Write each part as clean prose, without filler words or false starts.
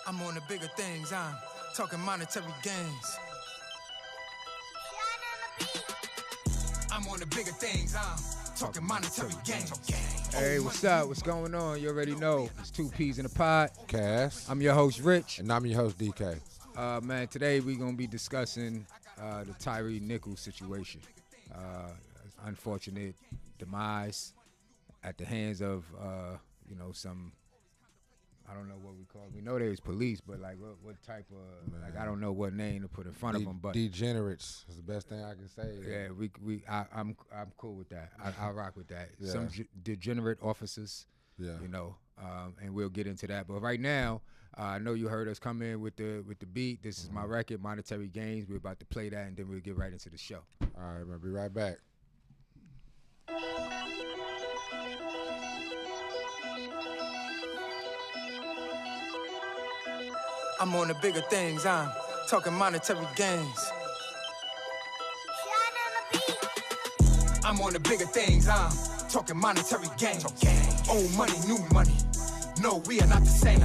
I'm on the bigger things, I'm talking monetary gains. I'm on the bigger things, I'm talking monetary gains. Hey, what's up? What's going on? You already know. It's 2 P's in the pod. Cass. I'm your host, Rich. And I'm your host, DK. Man, today we're going to be discussing the Tyree Nichols situation. Unfortunate demise at the hands of, some, I don't know what we call it. We know there's police, but like what type of, Man. like I don't know what name to put in front of them. But degenerates is the best thing I can say. Yeah, I'm cool with that. I rock with that. Yeah. Some degenerate officers, Yeah. And we'll get into that. But right now, I know you heard us come in with the beat. This is my record, Monetary Gains. We're about to play that, and then we'll get right into the show. All right, we'll be right back. I'm on the bigger things, I'm talking monetary gains. I'm on the bigger things, I'm talking monetary gains. Old money, new money. No, we are not the same.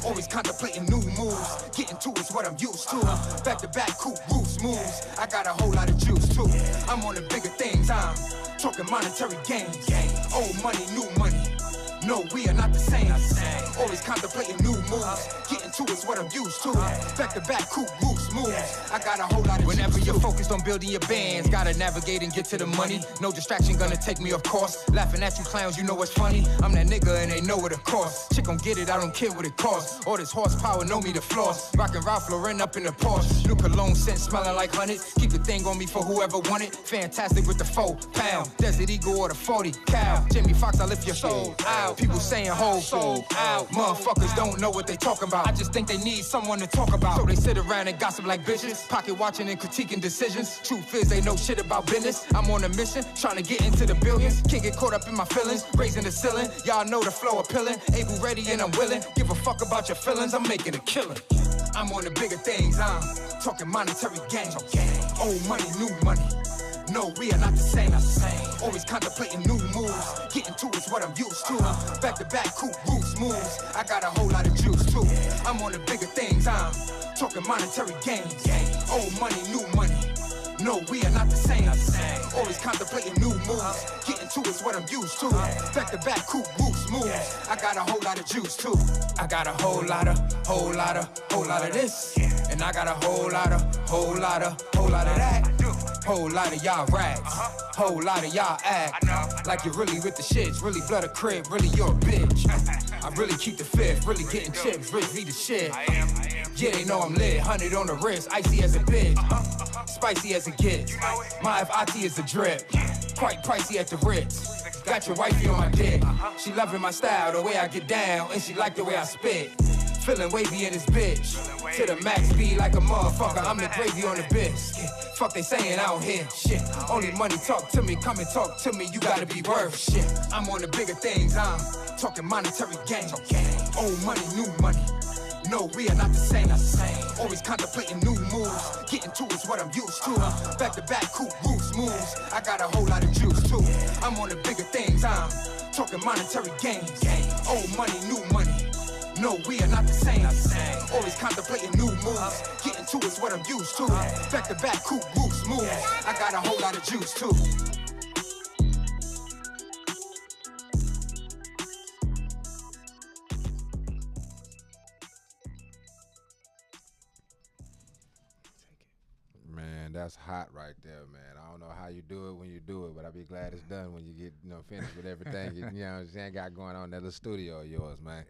Always contemplating new moves. Getting to is what I'm used to. Back to back, cool roots moves. I got a whole lot of juice too. I'm on the bigger things, I'm talking monetary gains. Old money, new money. No, we are not the same. Always contemplating new moves. Getting to is what I'm used to. Back to back, cool roots moves. I got a whole lot of whenever you're focused on building your bands, gotta navigate and get to the money. No distraction gonna take me off course. Laughing at you clowns, you know what's funny. I'm that nigga and they know what it costs. Chick gon' get it, I don't care what it costs. All this horsepower, know me the floss. Rockin' Ralph Lauren up in the Porsche. New cologne scent smelling like hundreds. Keep the thing on me for whoever want it. Fantastic with the 4 pound. Desert Eagle or the 40 cal. Jimmy Fox, I lift your soul out. People saying whole soul out. Motherfuckers don't know what they talking about. I just think they need someone to talk about. So they sit around and gossip like bitches. Pocket watching and critiquing decisions. Truth is they know shit about business. I'm on a mission, trying to get into the billions. Can't get caught up in my feelings. Raising the ceiling. Y'all know the flow appealing. Able, ready, and I'm willing. Give a fuck about your feelings. I'm making a killing. I'm on the bigger things. I'm talking monetary gains. Old money, new money. No, we are not the same. Always contemplating new moves. Getting to is what I'm used to. Back to back, cool roots moves. I got a whole lot of juice too. I'm on the bigger things. I'm talking monetary gains. Old money, new money. No, we are not the same. Always contemplating new moves. Getting to is what I'm used to. Back to back, cool roots moves. I got a whole lot of juice too. I got a whole lot of this. And I got a whole lot of that. Whole lot of y'all rags, whole lot of y'all act like you're really with the shits, really blood a crib, really you're a bitch. I really keep the fifth, really getting chips, rich be the shit. Yeah, they know I'm lit, 100 on the wrist, icy as a bitch, spicy as it gets. My FIT is a drip, quite pricey at the Ritz. Got your wifey on my dick, she loving my style, the way I get down, and she like the way I spit. Feeling wavy in this bitch. To the max speed like a motherfucker. I'm the gravy on the biscuit. Fuck they saying I don't hear shit. Only money talk to me. Come and talk to me. You gotta be worth shit. I'm on the bigger things. I'm talking monetary gains. Old money, new money. No, we are not the same. Always contemplating new moves. Getting to is what I'm used to. Back to back, cool roots moves. I got a whole lot of juice too. I'm on the bigger things. I'm talking monetary gains. Old money, new money. No, we are not the same. Always contemplating new moves. Getting to is what I'm used to. Back to back, cool roots moves. I got a whole lot of juice too. Man, that's hot right there, man. I don't know how you do it when you do it, but I'll be glad it's done when you get, finished with everything you know what I'm saying, got going on in that little studio of yours, man.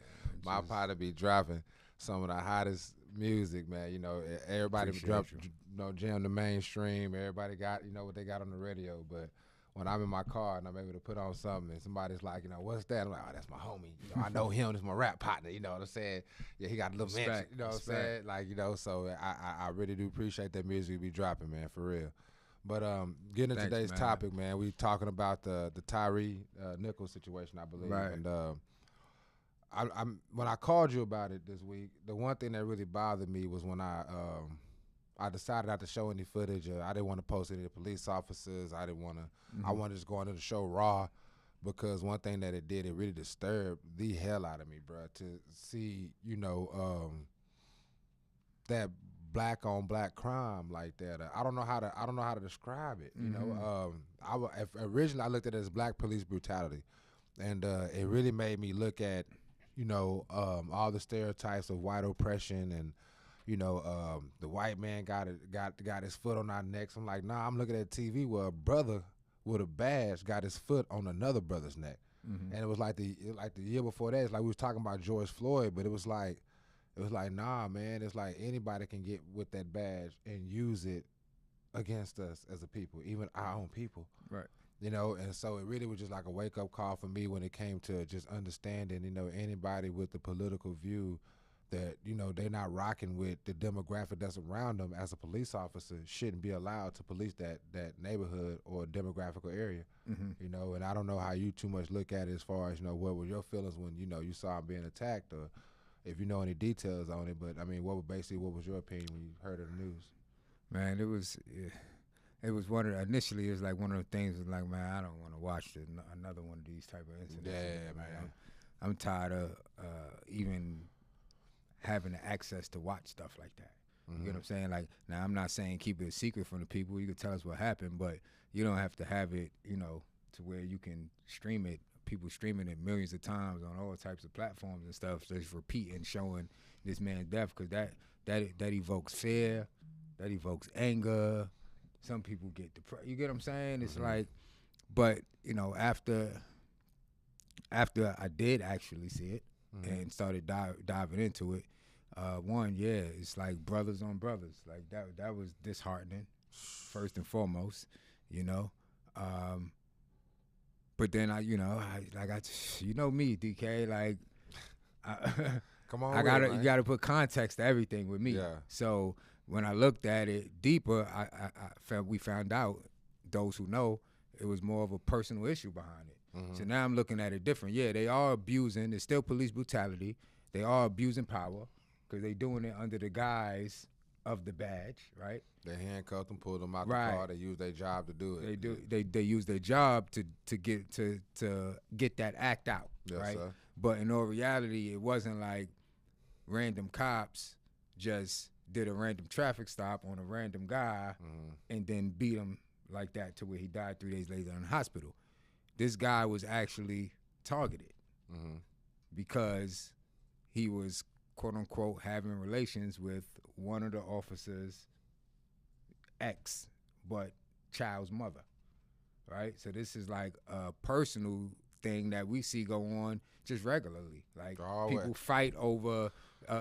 My partner be dropping some of the hottest music, man. Everybody drop, jam the mainstream. Everybody got, what they got on the radio. But when I'm in my car and I'm able to put on something and somebody's like, what's that? I'm like, oh, that's my homie. I know him. That's my rap partner. You know what I'm saying? Yeah, he got a little mention. You know what I'm saying? Like, so I really do appreciate that music be dropping, man, for real. But getting into today's topic, man, we talking about the Tyree Nichols situation, I believe. Right. And when I called you about it this week, the one thing that really bothered me was when I decided not to show any footage. I didn't want to post any of the police officers. I didn't want to. I wanted to just go into the show raw, because one thing that it did, it really disturbed the hell out of me, bro. To see, that black on black crime like that. I don't know how to describe it. You know, originally I looked at it as black police brutality, and it really made me look at, you know, all the stereotypes of white oppression and, you know, the white man got his foot on our necks. I'm like, nah, I'm looking at TV where a brother with a badge got his foot on another brother's neck, and it was like the year before that. It's like we was talking about George Floyd, but it was like, nah, man. It's like anybody can get with that badge and use it against us as a people, even our own people. Right. You know, and so it really was just like a wake-up call for me when it came to just understanding, you know, anybody with the political view that, you know, they're not rocking with the demographic that's around them as a police officer shouldn't be allowed to police that neighborhood or demographic area. You know, and I don't know how you too much look at it as far as, you know, what were your feelings when, you know, you saw him being attacked, or if you know any details on it. But I mean, what was your opinion when you heard of the news? Man, it was initially it was like one of the things was like, man, I don't want to watch another one of these type of incidents. Yeah, man. I'm tired of even having the access to watch stuff like that. You get what I'm saying? Like, now I'm not saying keep it a secret from the people. You can tell us what happened, but you don't have to have it, you know, to where you can stream it. People streaming it millions of times on all types of platforms and stuff, just repeating, showing this man's death, because that evokes fear, that evokes anger. Some people get depressed. You get what I'm saying? It's like, but you know, after I did actually see it and started diving into it, it's like brothers on brothers. Like that was disheartening, first and foremost, you know. But then you know me, DK, like, Come on, you gotta put context to everything with me. Yeah. So when I looked at it deeper, we found out, those who know, it was more of a personal issue behind it. So now I'm looking at it different. Yeah, they are abusing. It's still police brutality. They are abusing power because they doing it under the guise of the badge, right? They handcuffed them, pulled them out the car. They use their job to do it. They use their job to get that act out, Yes, right? sir. But in all reality, it wasn't like random cops just did a random traffic stop on a random guy and then beat him like that to where he died 3 days later in the hospital. This guy was actually targeted because he was, quote unquote, having relations with one of the officers' ex, but child's mother, right? So this is like a personal thing that we see go on just regularly. Like people fight over,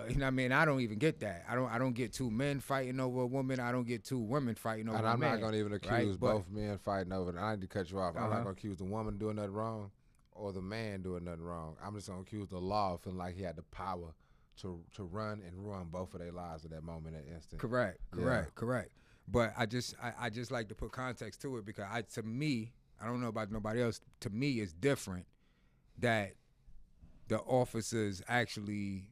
you know what I mean? I don't even get that. I don't get two men fighting over a woman. I don't get two women fighting over a man. And I'm not going to even accuse right? both men fighting over it. I need to cut you off. I'm not going to accuse the woman doing nothing wrong or the man doing nothing wrong. I'm just going to accuse the law of feeling like he had the power to run and ruin both of their lives at that moment, that instant. Correct. But I just like to put context to it, because to me, I don't know about nobody else, to me it's different that the officers actually,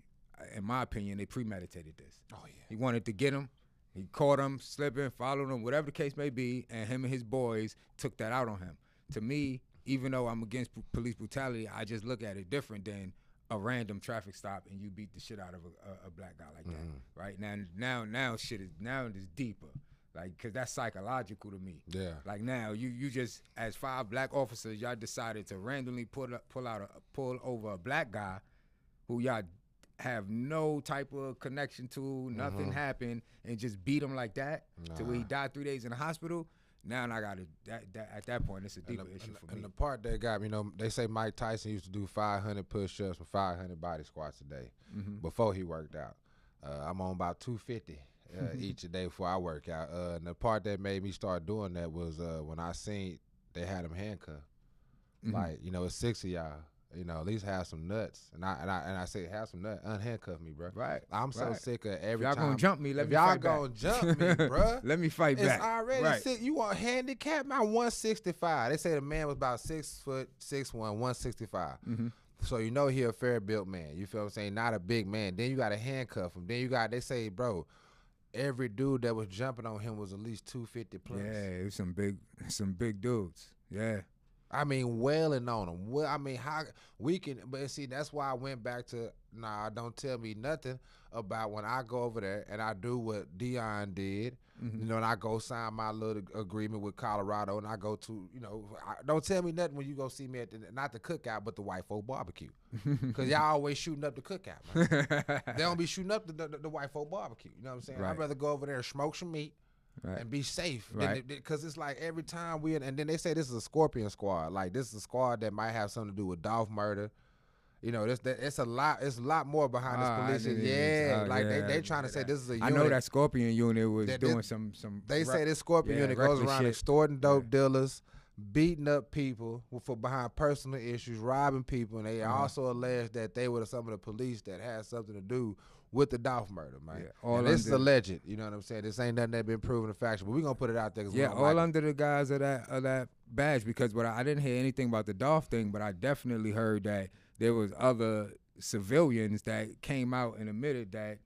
in my opinion, they premeditated this. Oh, yeah. He wanted to get him. He caught him slipping, followed him, whatever the case may be, and him and his boys took that out on him. To me, even though I'm against police brutality, I just look at it different than a random traffic stop and you beat the shit out of a black guy like that, right? Now shit is deeper, like, because that's psychological to me. Yeah. Like, now you just, as 5 black officers, y'all decided to randomly pull over a black guy who y'all have no type of connection to, nothing happened, and just beat him like that to where he died 3 days in the hospital. Now I got at that point, it's a deeper issue for me. And the part that got me, you know, they say Mike Tyson used to do 500 push-ups and 500 body squats a day before he worked out. I'm on about 250 each a day before I work out. And the part that made me start doing that was when I seen they had him handcuffed. Like, you know, it's 6 of y'all. You know, at least have some nuts. And I say have some nuts. Unhandcuff me, bro. Right. I'm so sick of every y'all time. gonna jump me, let if me y'all fight gonna back. jump me, bro. Let me fight back. It's already sick. You want handicap? My 165. They say the man was about 6'6", 165. So you know he a fair built man. You feel what I'm saying? Not a big man. Then you got to handcuff him. Then they say, bro, every dude that was jumping on him was at least 250 plus. Yeah, it was some big dudes. Yeah. I mean, wailing on them. Well, I mean, how we can, but see, that's why I went back to, don't tell me nothing about when I go over there and I do what Dion did, you know, and I go sign my little agreement with Colorado, and I go to, you know, don't tell me nothing when you go see me at not the cookout, but the white folk barbecue, because y'all always shooting up the cookout, man. They don't be shooting up the white folk barbecue. You know what I'm saying? Right. I'd rather go over there and smoke some meat. Right. And be safe, right? Because it's like every time and then they say this is a Scorpion squad. Like this is a squad that might have something to do with Dolph murder. You know, it's a lot more behind this police. They trying to say this is a unit. I know that Scorpion unit was doing some. They say this Scorpion unit goes around extorting dope dealers, beating up people for behind personal issues, robbing people, and they also allege that they were some of the police that had something to do with the Dolph murder, man. Yeah, this is alleged. You know what I'm saying? This ain't nothing that been proven in faction, but we're going to put it out there. Yeah, all under the guise of that badge, because I didn't hear anything about the Dolph thing, but I definitely heard that there was other civilians that came out and admitted that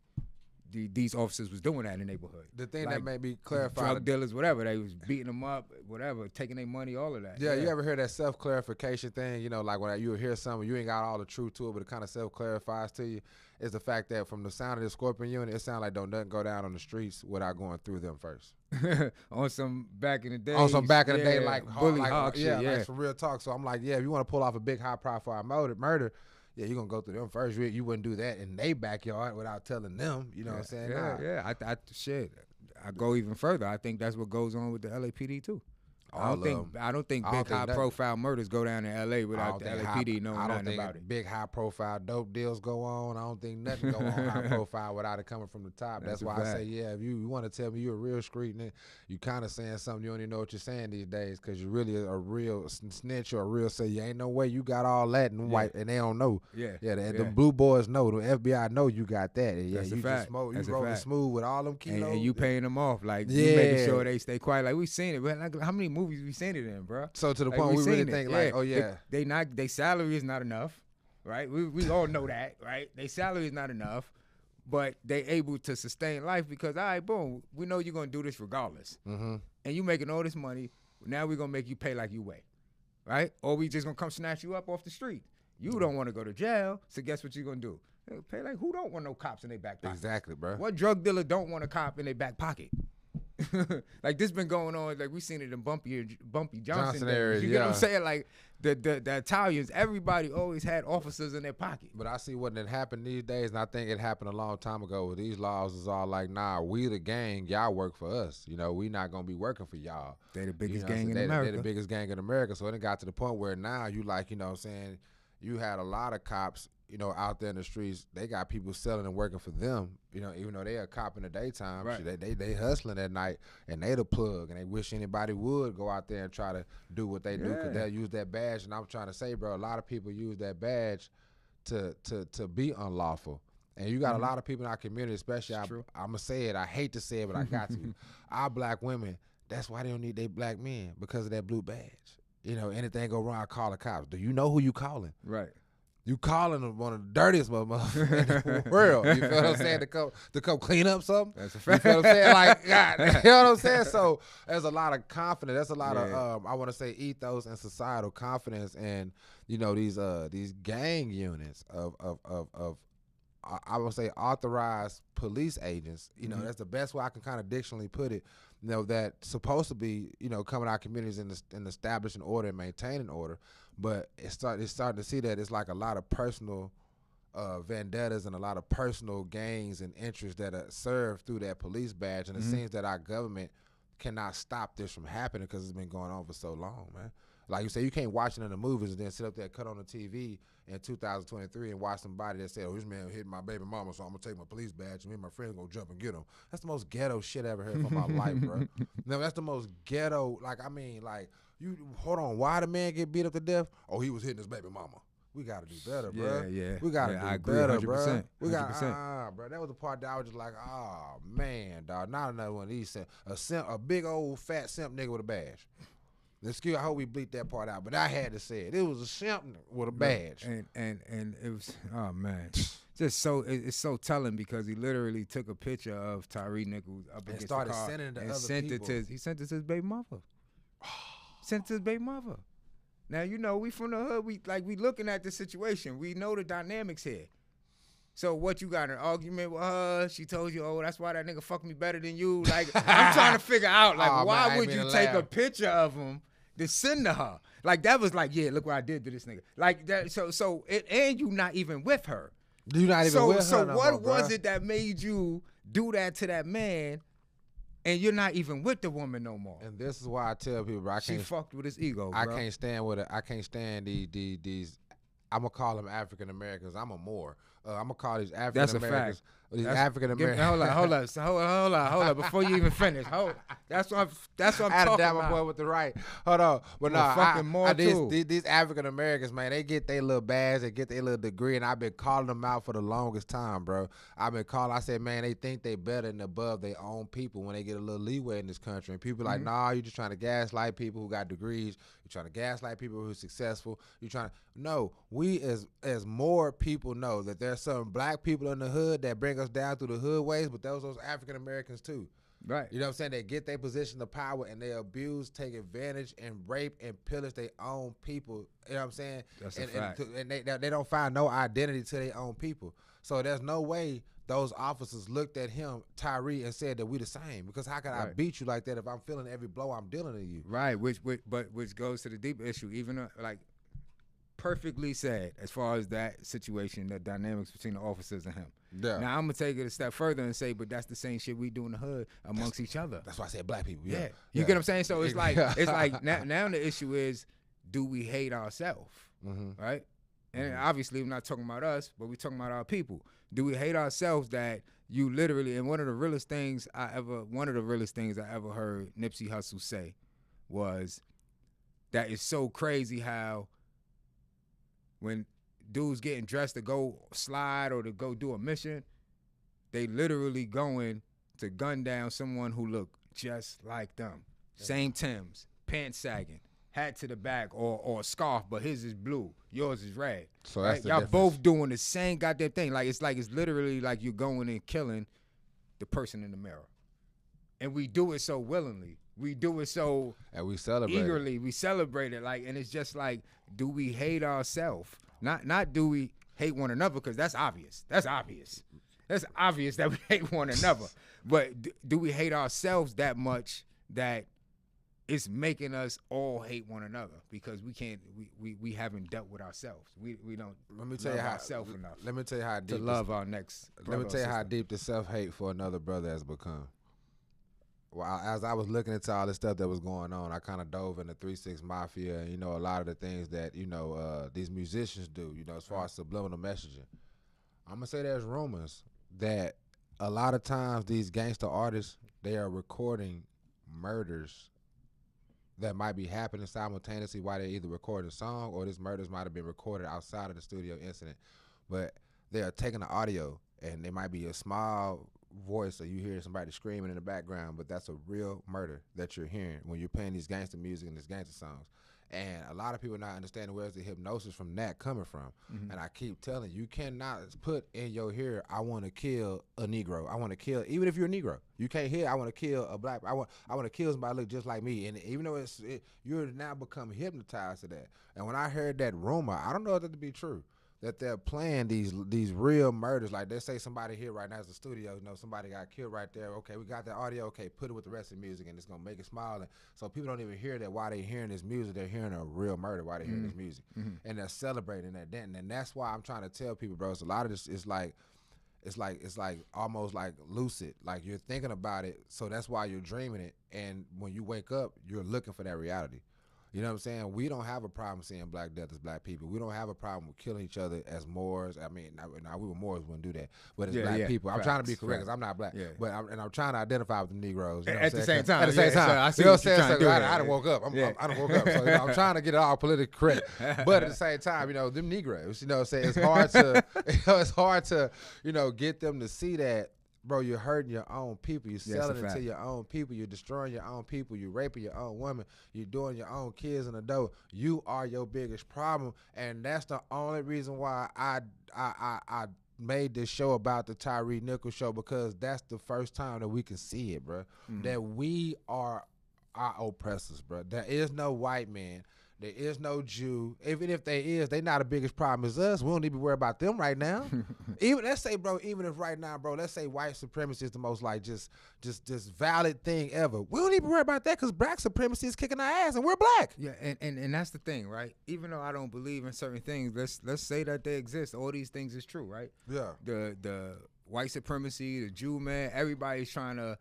these officers was doing that in the neighborhood. The thing that made me clarify. Drug dealers, whatever. They was beating them up, whatever, taking their money, all of that. Yeah, you ever hear that self-clarification thing? You know, like when you hear something, you ain't got all the truth to it, but it kind of self-clarifies to you. Is the fact that from the sound of the Scorpion unit, it sounds like don't nothing go down on the streets without going through them first. On some back in the day. Like bully like, hawk shit, like some real talk. So I'm like, yeah, if you want to pull off a big high-profile murder, yeah, you're going to go through them first. You wouldn't do that in their backyard without telling them, you know what I'm saying? I go even further. I think that's what goes on with the LAPD too. I don't think big high-profile murders go down in LA without the LAPD knowing nothing about it. Big high-profile dope deals go on. I don't think nothing go on high-profile without it coming from the top. That's why I say, if you want to tell me you're a real street nigga, you kind of saying something you don't even know what you're saying these days, because you're really a real snitch or a real say. You ain't no way you got all that and white, and they don't know. The blue boys know. The FBI know you got that. And that's you a fact. You rolling smooth with all them kilos. And you paying them off. Like, you making sure they stay quiet. Like, we seen it. But like, how many movies we seen it in, bro? So to the point we really think they salary is not enough, right? We all know that, right? They salary is not enough, but they able to sustain life because, all right, boom, we know you're gonna do this regardless, and you making all this money. Now we're gonna make you pay like you weigh, right? Or we just gonna come snatch you up off the street. You don't want to go to jail, so guess what you're gonna do? Pay like who don't want no cops in their back pocket? Exactly, bro. What drug dealer don't want a cop in their back pocket? Like this been going on, like we seen it in Bumpy Johnson area. You get what I'm saying? Like the Italians, everybody always had officers in their pocket. But I see what happened these days, and I think it happened a long time ago. With these laws is all like, nah, we the gang, y'all work for us. You know, we not gonna be working for y'all. They the biggest gang in America. They the biggest gang in America. So it got to the point where now you like, you know what I'm saying, you had a lot of cops, you know, out there in the streets. They got people selling and working for them, you know, even though they a cop in the daytime. Right. They hustling at night, and they the plug, and they wish anybody would go out there and try to do what they do, because they'll use that badge. And I'm trying to say, bro, a lot of people use that badge to be unlawful. And you got a lot of people in our community, especially, I'm going to say it, I hate to say it, but I got to. Our black women, that's why they don't need their black men, because of that blue badge. You know, anything go wrong, call the cops. Do you know who you calling? Right. You calling one of the dirtiest motherfuckers in the world. You feel what I'm saying? To come clean up something. That's a fact. You feel what I'm saying? Like, God, you know what I'm saying? So there's a lot of confidence. There's a lot of I want to say ethos and societal confidence in, you know, these gang units of I would say authorized police agents. You know, that's the best way I can kind of dictionally put it. You know, that's supposed to be, you know, coming out communities and establishing order and maintaining order. But it's starting to see that it's like a lot of personal vendettas and a lot of personal gains and interests that are served through that police badge. And it seems that our government cannot stop this from happening because it's been going on for so long, man. Like you say, you can't watch it in the movies and then sit up there, cut on the TV in 2023 and watch somebody that said, oh, this man hit my baby mama, so I'm going to take my police badge and me and my friends going to jump and get him. That's the most ghetto shit I ever heard from my life, bro. No, that's the most ghetto, you hold on, why the man get beat up to death? Oh, he was hitting his baby mama. We got to do better, bro. Yeah. We got to I do agree, better, 100%, bro. We got, 100%. bro. That was the part that I was just like, oh, man, dog. Not another one of these. A big old fat simp nigga with a badge. Excuse, I hope we bleep that part out, but I had to say it. It was a simp with a badge. And it was, oh, man. Just so it's so telling because he literally took a picture of Tyree Nichols up against the car sending it to and other sent people. he sent it to his baby mother. Sent it to his baby mother. Now, you know, we from the hood. We looking at the situation. We know the dynamics here. So what, you got an argument with her? She told you, oh, that's why that nigga fucked me better than you. Like, I'm trying to figure out, like, why would you take a picture of him to send to her? Like, that was like, yeah, look what I did to this nigga. Like that. And you not even with her. You not even with her. So what was it that made you do that to that man? And you're not even with the woman no more. And this is why I tell people, bro, she fucked with his ego, bro. I can't stand with it. I can't stand these. I'm gonna call them African Americans. I'm a Moor. I'm gonna call these African Americans. These African Americans. Hold on. Before you even finish, that's what I'm talking about. I had to dab my boy with the right. Hold on, but no, these African Americans, man, they get their little badge, they get their little degree, and I've been calling them out for the longest time, bro. I said, man, they think they better and above their own people when they get a little leeway in this country, and people like, nah, you just trying to gaslight people who got degrees. You're trying to gaslight people who are successful. No, we as more people know that there's some black people in the hood that bring us down through the hood ways, but those African Americans too. Right. You know what I'm saying? They get their position of power and they abuse, take advantage, and rape and pillage their own people. You know what I'm saying? That's a fact. And they don't find no identity to their own people. So there's no way those officers looked at him, Tyree, and said that we the same. Because how can I beat you like that if I'm feeling every blow I'm dealing to you? Right. Which goes to the deep issue. Even like perfectly said as far as that situation, the dynamics between the officers and him. Yeah. Now I'm gonna take it a step further and say, but that's the same shit we do in the hood amongst each other. That's why I said black people. Yeah. You get what I'm saying? So it's like now the issue is, do we hate ourselves? Right? And obviously we're not talking about us, but we're talking about our people. Do we hate ourselves that you literally, and one of the realest things I ever heard Nipsey Hussle say was that it's so crazy how when dudes getting dressed to go slide or to go do a mission, they literally going to gun down someone who look just like them. Yeah. Same Timbs, pants sagging, hat to the back, or a scarf, but his is blue, yours is red. So that's the y'all difference. both doing the same goddamn thing. It's literally like you're going and killing the person in the mirror. And we do it so willingly. We do it so and we celebrate eagerly. We celebrate it, and it's just like, do we hate ourselves? Not do we hate one another, because that's obvious. That's obvious that we hate one another. But do we hate ourselves that much that it's making us all hate one another because we haven't dealt with ourselves. We don't love ourselves enough. Let me tell you how deep to love our next brother. Let me tell you how deep the self-hate for another brother has become. Well, as I was looking into all this stuff that was going on, I kind of dove into 3-6 Mafia and, a lot of the things that, these musicians do, as far as subliminal messaging. I'm going to say there's rumors that a lot of times these gangster artists, they are recording murders that might be happening simultaneously while they're either recording a song or this murders might have been recorded outside of the studio incident. But they are taking the audio, and there might be a small voice or you hear somebody screaming in the background, but that's a real murder that you're hearing when you're playing these gangster music and these gangster songs. And a lot of people not understanding where's the hypnosis from that coming from. And I keep telling you cannot put in your ear, I want to kill a Negro. I want to kill, even if you're a Negro, you can't hear, I want to kill a black, I want to kill somebody look just like me. And even though you're now become hypnotized to that. And when I heard that rumor, I don't know that to be true, that they're playing these real murders. Like they say somebody here right now is the studio, somebody got killed right there. Okay, we got that audio. Okay, put it with the rest of the music, and it's gonna make it smile. And so people don't even hear that while they're hearing this music, they're hearing a real murder while they're hearing this music, and they're celebrating that. And that's why I'm trying to tell people, bro. It's a lot of this. It's like almost like lucid. Like you're thinking about it, so that's why you're dreaming it. And when you wake up, you're looking for that reality. You know what I'm saying? We don't have a problem seeing Black death as black people. We don't have a problem with killing each other as Moors. I mean, now we were Moors, we wouldn't do that. But as black people, I'm trying to be correct because I'm not black. Yeah. But I'm trying to identify with the Negroes. At the same time. At the same time. So I see what you're trying to do. I done woke up. I done woke up. So I'm trying to get it all politically correct. But at the same time, them Negroes, it's hard to, it's hard to, get them to see that. Bro, you're hurting your own people. You're selling it to your own people. You're destroying your own people. You're raping your own women. You're doing your own kids in the door. You are your biggest problem, and that's the only reason why I made this show about the Tyree Nichols show, because that's the first time that we can see it, bro. That we are our oppressors, bro. There is no white man There is no Jew. Even if they is, they not the biggest problem as us. We don't need to be worried about them right now. Even let's say, bro, even if right now, bro, let's say white supremacy is the most like just valid thing ever. We don't need to worry about that because black supremacy is kicking our ass and we're black. Yeah, and that's the thing, right? Even though I don't believe in certain things, let's say that they exist. All these things is true, right? Yeah. The white supremacy, the Jew man, everybody's trying to,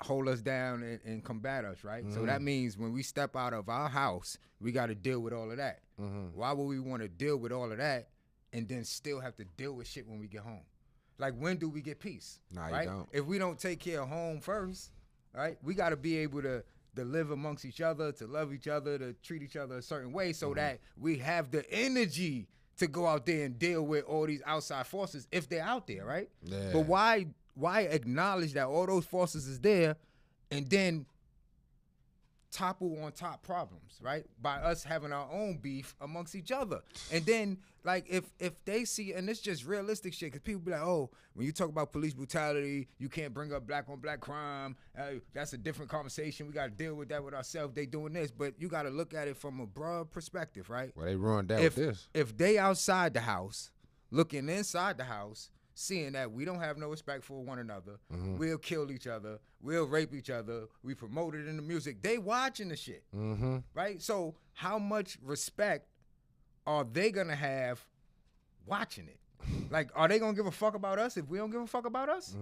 hold us down and combat us, right? So that means when we step out of our house, we got to deal with all of that. Why would we want to deal with all of that and then still have to deal with shit when we get home? Like, when do we get peace? Nah, right? you don't. If we don't take care of home first, right, we got to be able to live amongst each other, to love each other, to treat each other a certain way so that we have the energy to go out there and deal with all these outside forces if they're out there, right? Yeah. But why acknowledge that all those forces is there and then topple on top problems, right? By us having our own beef amongst each other. And then, like, if they see, and it's just realistic shit, because people be like, oh, when you talk about police brutality, you can't bring up black on black crime. That's a different conversation. We got to deal with that with ourselves. They doing this. But you got to look at it from a broad perspective, right? Well, they ruined that with this. If they outside the house, looking inside the house, seeing that we don't have no respect for one another, we'll kill each other, we'll rape each other, we promote it in the music. They watching the shit, right? So how much respect are they gonna have watching it? Like, are they gonna give a fuck about us if we don't give a fuck about us?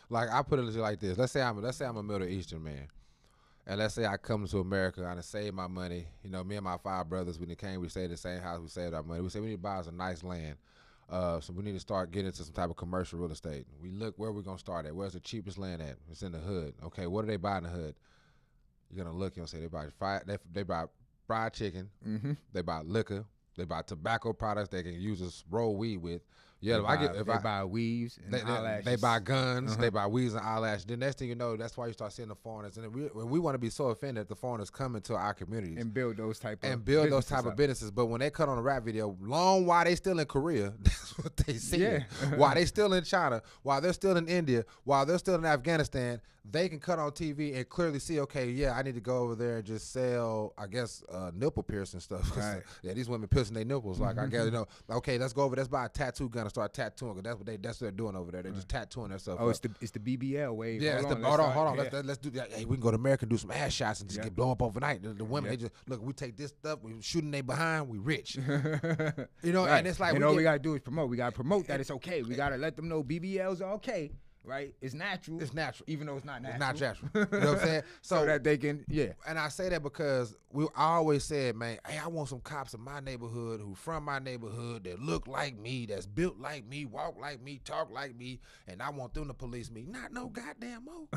Like, I put it like this. Let's say I'm a Middle Eastern man. And let's say I come to America, I done saved my money. Me and my 5 brothers, when they came, we stayed in the same house, we saved our money. We said we need to buy us a nice land. So we need to start getting into some type of commercial real estate. We look where we're going to start at. Where's the cheapest land at? It's in the hood. Okay, what do they buy in the hood? You're going to look and say they buy fried chicken, they buy liquor, they buy tobacco products they can use to roll weed with. Yeah, they buy weaves and eyelashes. They buy guns, they buy weaves and eyelashes. Then next thing you know, that's why you start seeing the foreigners. And we want to be so offended that the foreigners come into our communities and build those type of businesses. But when they cut on a rap video, long while they still in Korea, that's what they see. Yeah. While they still in China, while they're still in India, while they're still in Afghanistan, they can cut on TV and clearly see, okay, yeah, I need to go over there and just sell, I guess, nipple piercing stuff. Right. Yeah, these women piercing their nipples. Like, I guess, okay, let's go over there, let's buy a tattoo gun and start tattooing, because that's what they're doing over there. They're just tattooing themselves. Oh, it's the BBL wave. Yeah, hold on. Yeah. Let's do that. Hey, we can go to America and do some ass shots and just get blow up overnight. The women, they just, look, we take this stuff, we shooting they behind, we rich. Right. And it's like, all we got to do is promote. We got to promote that it's okay. We got to let them know BBLs are okay. Right, it's natural. It's natural, even though it's not natural. It's not natural. You know what I'm saying? So that they can, And I say that because I always said, man, hey, I want some cops in my neighborhood who from my neighborhood that look like me, that's built like me, walk like me, talk like me, and I want them to police me. Not no goddamn more.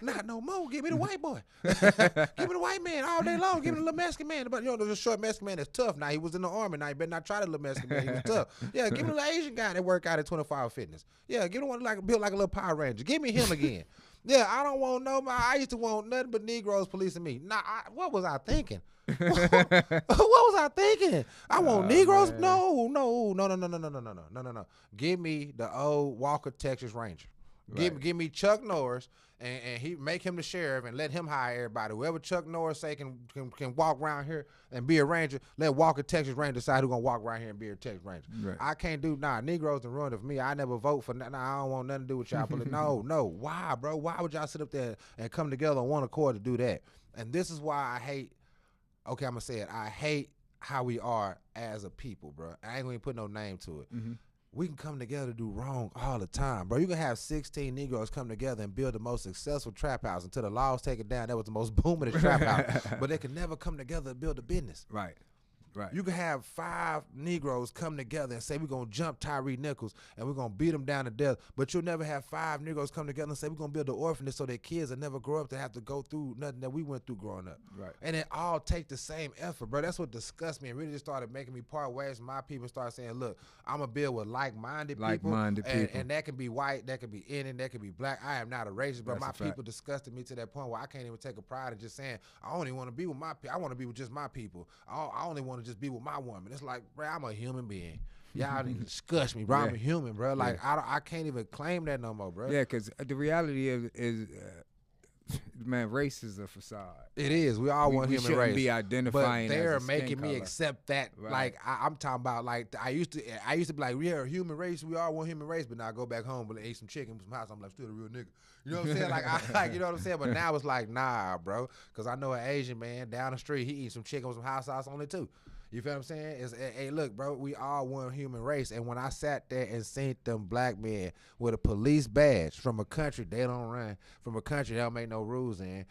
Not no more. Give me the white boy. Give me the white man all day long. Give me the little Mexican man. But there's a short Mexican man that's tough. Now he was in the army. Now you better not try the little Mexican man. He was tough. Yeah, give me the little Asian guy that work out at 24-hour fitness. Yeah, give me one built like a little Power Ranger. Give me him again. Yeah, I don't want I used to want nothing but Negroes policing me. Nah, what was I thinking? What was I thinking? I want Negroes? Man. No. Give me the old Walker Texas Ranger. Right. Give me Chuck Norris and he make him the sheriff and let him hire everybody. Whoever Chuck Norris say can walk around here and be a ranger, let Walker Texas Ranger decide who's gonna walk around here and be a Texas Ranger. Right. I can't do Negroes to ruin it for me. I never vote for nothing. I don't want nothing to do with y'all. No. Why, bro? Why would y'all sit up there and come together on one accord to do that? And this is why I hate. Okay, I'm gonna say it. I hate how we are as a people, bro. I ain't gonna put no name to it. We can come together to do wrong all the time, bro. You can have 16 Negroes come together and build the most successful trap house until the laws take it down. That was the most booming trap house. But they can never come together and build a business. Right. You can have 5 Negroes come together and say we're going to jump Tyree Nichols and we're going to beat him down to death. But you'll never have 5 Negroes come together and say we're going to build an orphanage so their kids will never grow up to have to go through nothing that we went through growing up. Right. And it all take the same effort, bro. That's what disgusts me and really just started making me part ways from my people and start saying, look, I'm going to build with like-minded people. And that can be white, that can be Indian, that can be black. I am not a racist, but my people disgusted me to that point where I can't even take a pride in just saying, I only want to be with my people. I want to be with just my people. I only want to just be with my woman. It's like, bro, I'm a human being. Y'all disgust me, bro. I'm a human, bro. Like, I can't even claim that no more, bro. Yeah, because the reality is Man, race is a facade. It is. We all want human race. Be identifying, but they're as a making skin me color. accept that. Right. Like I'm talking about. Like I used to be like, we are human race. We all want human race. But now I go back home and ate some chicken, some house. I'm like, still a real nigga. You know what I'm saying? Like you know what I'm saying? But now it's like, nah, bro. Because I know an Asian man down the street. He eats some chicken with some hot sauce on it too. You feel what I'm saying? Hey, look, bro, we all one human race. And when I sat there and seen them black men with a police badge from a country they don't run, from a country they don't make no rules in,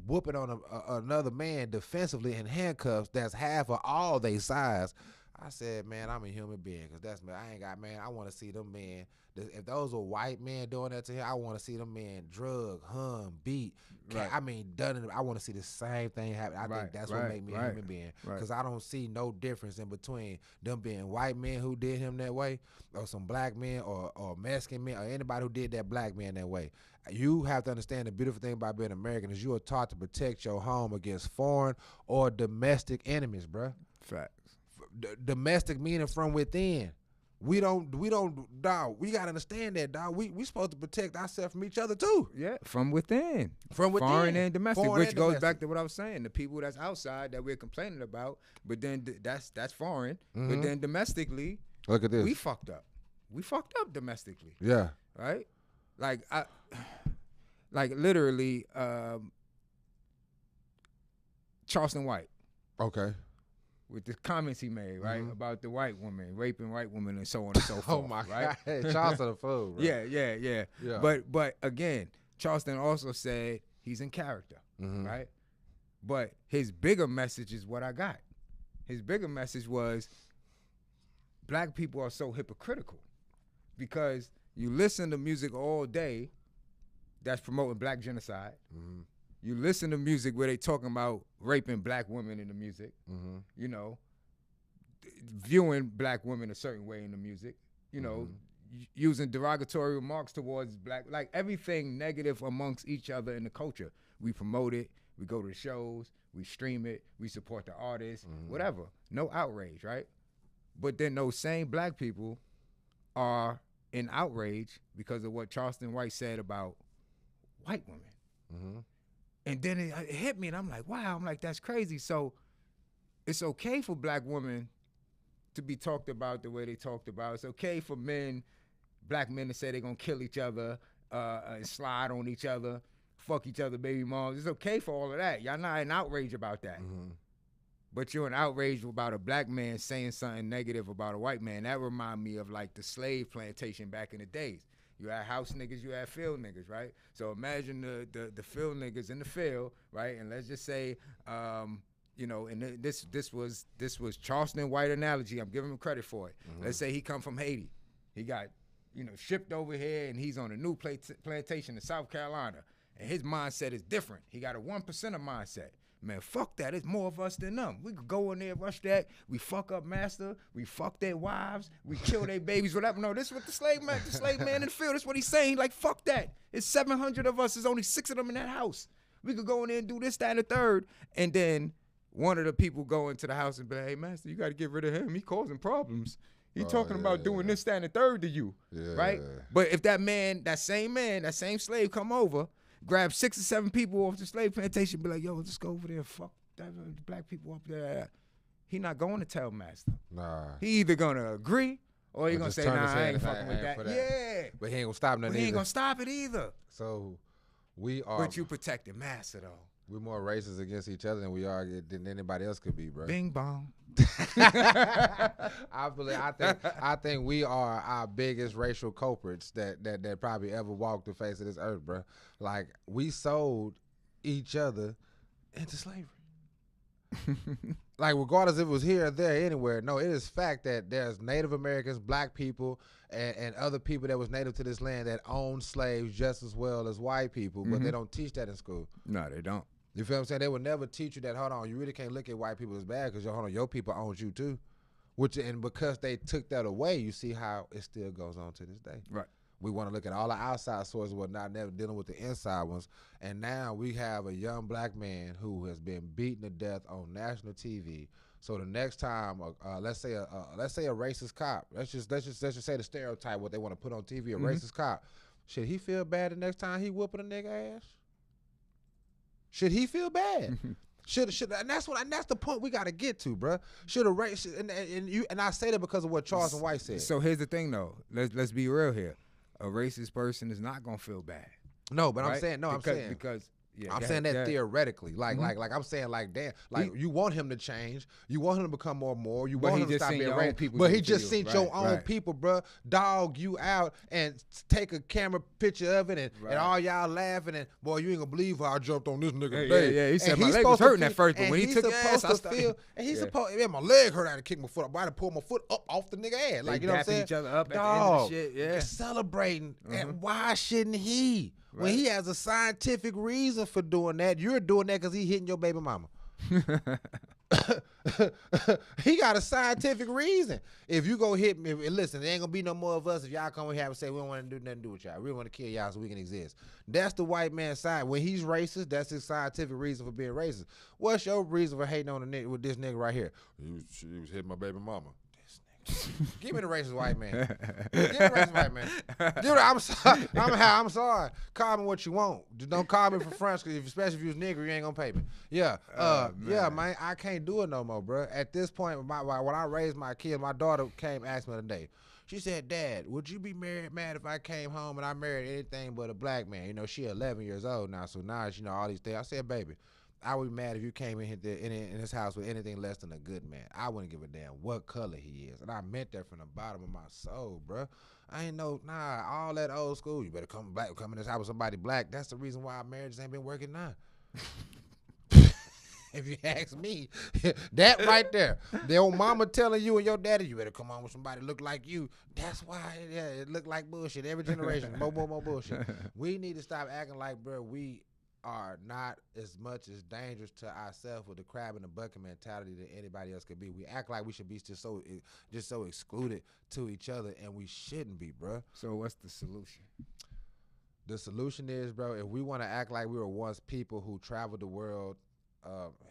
whooping on another man defensively in handcuffs that's half of all they size, I said, man, I'm a human being. Because that's me. I ain't got, man, I want to see them men. If those were white men doing that to him, I want to see them men drug, hung, beat. Right. I mean, done. I want to see the same thing happen. I think that's what make me a human being. Because I don't see no difference in between them being white men who did him that way, or some black men, or Mexican men, or anybody who did that black man that way. You have to understand the beautiful thing about being American is you are taught to protect your home against foreign or domestic enemies, bruh. Facts. Domestic meaning from within. We don't, dog. We gotta understand that, dog. We supposed to protect ourselves from each other too. Yeah, from within. From within. Foreign and domestic, Foreign which and goes domestic. back to what I was saying. The people that's outside that we're complaining about, but then that's foreign. But then domestically, Look at this. we fucked up. We fucked up domestically. Yeah. Right? Like literally, Charleston White. Okay. With the comments he made, right, about the white woman, raping white women and so on and so forth. Oh my right? God. Charleston a fool, bro. Yeah. But again, Charleston also said he's in character, right? But his bigger message is what I got. His bigger message was black people are so hypocritical because you listen to music all day that's promoting black genocide. You listen to music where they talking about raping black women in the music, you know, viewing black women a certain way in the music, you know, using derogatory remarks towards black, like everything negative amongst each other in the culture. We promote it, we go to the shows, we stream it, we support the artists, whatever. No outrage, right? But then those same black people are in outrage because of what Charleston White said about white women. And then it hit me, and I'm like, wow. I'm like, that's crazy. So it's okay for black women to be talked about the way they talked about. It's okay for black men to say they're going to kill each other and slide on each other, fuck each other, baby moms. It's okay for all of that. Y'all not in outrage about that. But you're in outrage about a black man saying something negative about a white man. That remind me of like the slave plantation back in the days. You had house niggas, you had field niggas, right? So imagine the field niggas in the field, right? And let's just say, you know, and this was Charleston White analogy. I'm giving him credit for it. Let's say he come from Haiti. He got, you know, shipped over here, and he's on a new plantation in South Carolina. And his mindset is different. He got a 1% mindset. Man, fuck that. It's more of us than them. We could go in there, rush that. We fuck up master. We fuck their wives. We kill their babies, whatever. No, this is what the slave man in the field, this is what he's saying. Like, fuck that. It's 700 of us. There's only 6 of them in that house. We could go in there and do this, that, and the third. And then one of the people go into the house and be like, hey, master, you got to get rid of him. He causing problems. He talking about doing this, that, and the third to you, right? But if that same slave come over, grab 6 or 7 people off the slave plantation, be like, yo, let's go over there and fuck that, the black people up there. He not going to tell master. Nah. He either going to agree or he going to say, nah, I ain't fucking with that. Yeah. But he ain't going to stop nothing But he ain't either. going to stop it either. So we are. But you protecting master, though. We're more racist against each other than we are than anybody else could be, bro. Bing bong. I think we are our biggest racial culprits that probably ever walked the face of this earth, bro. Like, we sold each other into slavery. Like, regardless if it was here or there, anywhere. No, it is fact that there's Native Americans, black people, and other people that was native to this land that owned slaves just as well as white people, but they don't teach that in school. No, they don't. You feel what I'm saying? They would never teach you that, hold on, you really can't look at white people as bad because, hold on, your people owns you too. And because they took that away, you see how it still goes on to this day. Right. We want to look at all the outside sources, whatnot, never dealing with the inside ones. And now we have a young black man who has been beaten to death on national TV. So the next time, let's say a racist cop, let's just say the stereotype what they want to put on TV, a racist cop, should he feel bad the next time he whooping a nigga ass? Should he feel bad? Should and that's the point we got to get to, bro. Should a race and I say that because of what Charleston White said. So here's the thing, though. Let's be real here. A racist person is not gonna feel bad. No, but right? I'm saying because. Yeah, I'm saying that theoretically, like I'm saying, like, damn, like you want him to change, you want him to become more moral, you want him to stop being racist, but he just sent your own people, bro, dog you out and take a camera picture of it, and all y'all laughing, and boy, you ain't gonna believe how I jumped on this nigga today. Yeah, he said my leg was hurting at first, but when he took ass, I feel, and he's supposed, my leg hurt, I had to kick my foot up, I had to pull my foot up off the nigga ass, like, you know what I'm saying? Each other up dog, at the end of the shit, yeah, celebrating, and why shouldn't he? Right. When he has a scientific reason for doing that, you're doing that because he hitting your baby mama. He got a scientific reason. If you go hit me, listen, there ain't gonna be no more of us if y'all come here and say we don't want to do nothing to do with y'all. We want to kill y'all so we can exist. That's the white man's side. When he's racist, that's his scientific reason for being racist. What's your reason for hating on the nigga with this nigga right here? He was hitting my baby mama. Give me the racist white man. Give me the racist white man. I'm sorry. I'm sorry. Call me what you want. Just don't call me for French, because especially if you was nigger, you ain't gonna pay me. Yeah. Man, I can't do it no more, bro. At this point, when I raised my kid, my daughter came asked me the other day. She said, "Dad, would you be mad if I came home and I married anything but a black man?" You know, she 11 years old now, so now she know all these things. I said, "Baby, I would be mad if you came in this house with anything less than a good man. I wouldn't give a damn what color he is." And I meant that from the bottom of my soul, bro. I ain't all that old school. You better come in this house with somebody black. That's the reason why our marriages ain't been working now. If you ask me, that right there, the old mama telling you and your daddy, you better come on with somebody look like you. That's why it look like bullshit. Every generation, more bullshit. We need to stop acting like, bro, we are not as much as dangerous to ourselves with the crab in the bucket mentality than anybody else could be. We act like we should be just so excluded to each other, and we shouldn't be, bro. So what's the solution? The solution is, bro, if we want to act like we were once people who traveled the world,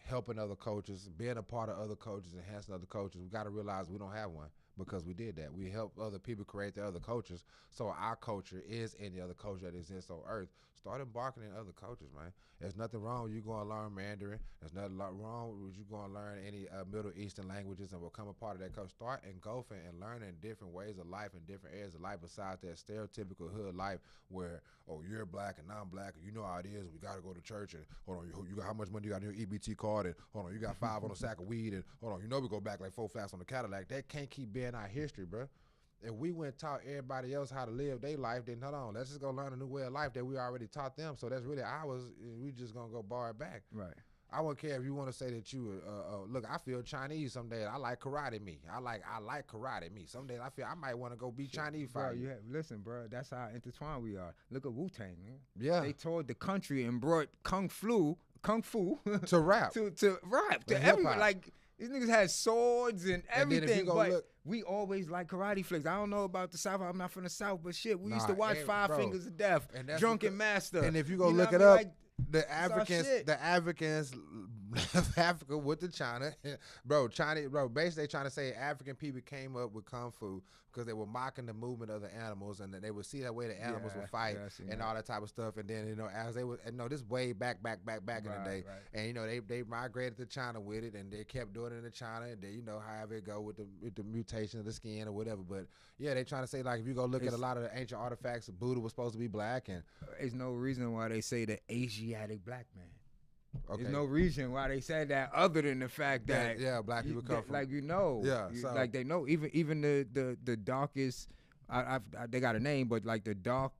helping other cultures, being a part of other cultures, enhancing other cultures, we got to realize we don't have one, because we did that. We helped other people create their other cultures, so our culture is in the other culture that exists on Earth. Start embarking in other cultures, man. There's nothing wrong with you going to learn Mandarin. There's nothing wrong with you going to learn any Middle Eastern languages and become a part of that culture. Start engulfing and learning different ways of life and different areas of life besides that stereotypical hood life where, oh, you're black and I'm black and you know how it is. We got to go to church and hold on, you got how much money you got on your EBT card, and hold on, you got 5 on a sack of weed, and hold on, you know we go back like 4 flats on the Cadillac. That can't keep being our history, bro. If we went and taught everybody else how to live their life, then hold on, let's just go learn a new way of life that we already taught them. So that's really ours. We just gonna go bar it back. Right. I wouldn't care if you want to say that you look. I feel Chinese some days. I like karate me. I like karate me. Some days I feel I might want to go be Chinese bro, fighter. Listen, bro. That's how intertwined we are. Look at Wu-Tang, man. Yeah. They toured the country and brought kung fu to rap to rap to everyone. Like, these niggas had swords and everything, but we always like karate flicks. I don't know about the South. I'm not from the South, but shit, we used to watch Five Fingers of Death, Drunken Master. And if you go look it up, the Africans left Africa with the China. Basically they trying to say African people came up with Kung Fu because they were mocking the movement of the animals, and they would see that way the animals would fight and all that type of stuff. And then, you know, as they would, this way back in the day. Right. And, you know, they migrated to China with it, and they kept doing it in China. And then, you know, however it go with the mutation of the skin or whatever. But yeah, they trying to say, like, if you go look at a lot of the ancient artifacts, Buddha was supposed to be black, and there's no reason why they say the Asiatic black man. Okay. There's no reason why they said that other than the fact that black people come from, like, you know, like they know even the darkest, they got a name, but like the dark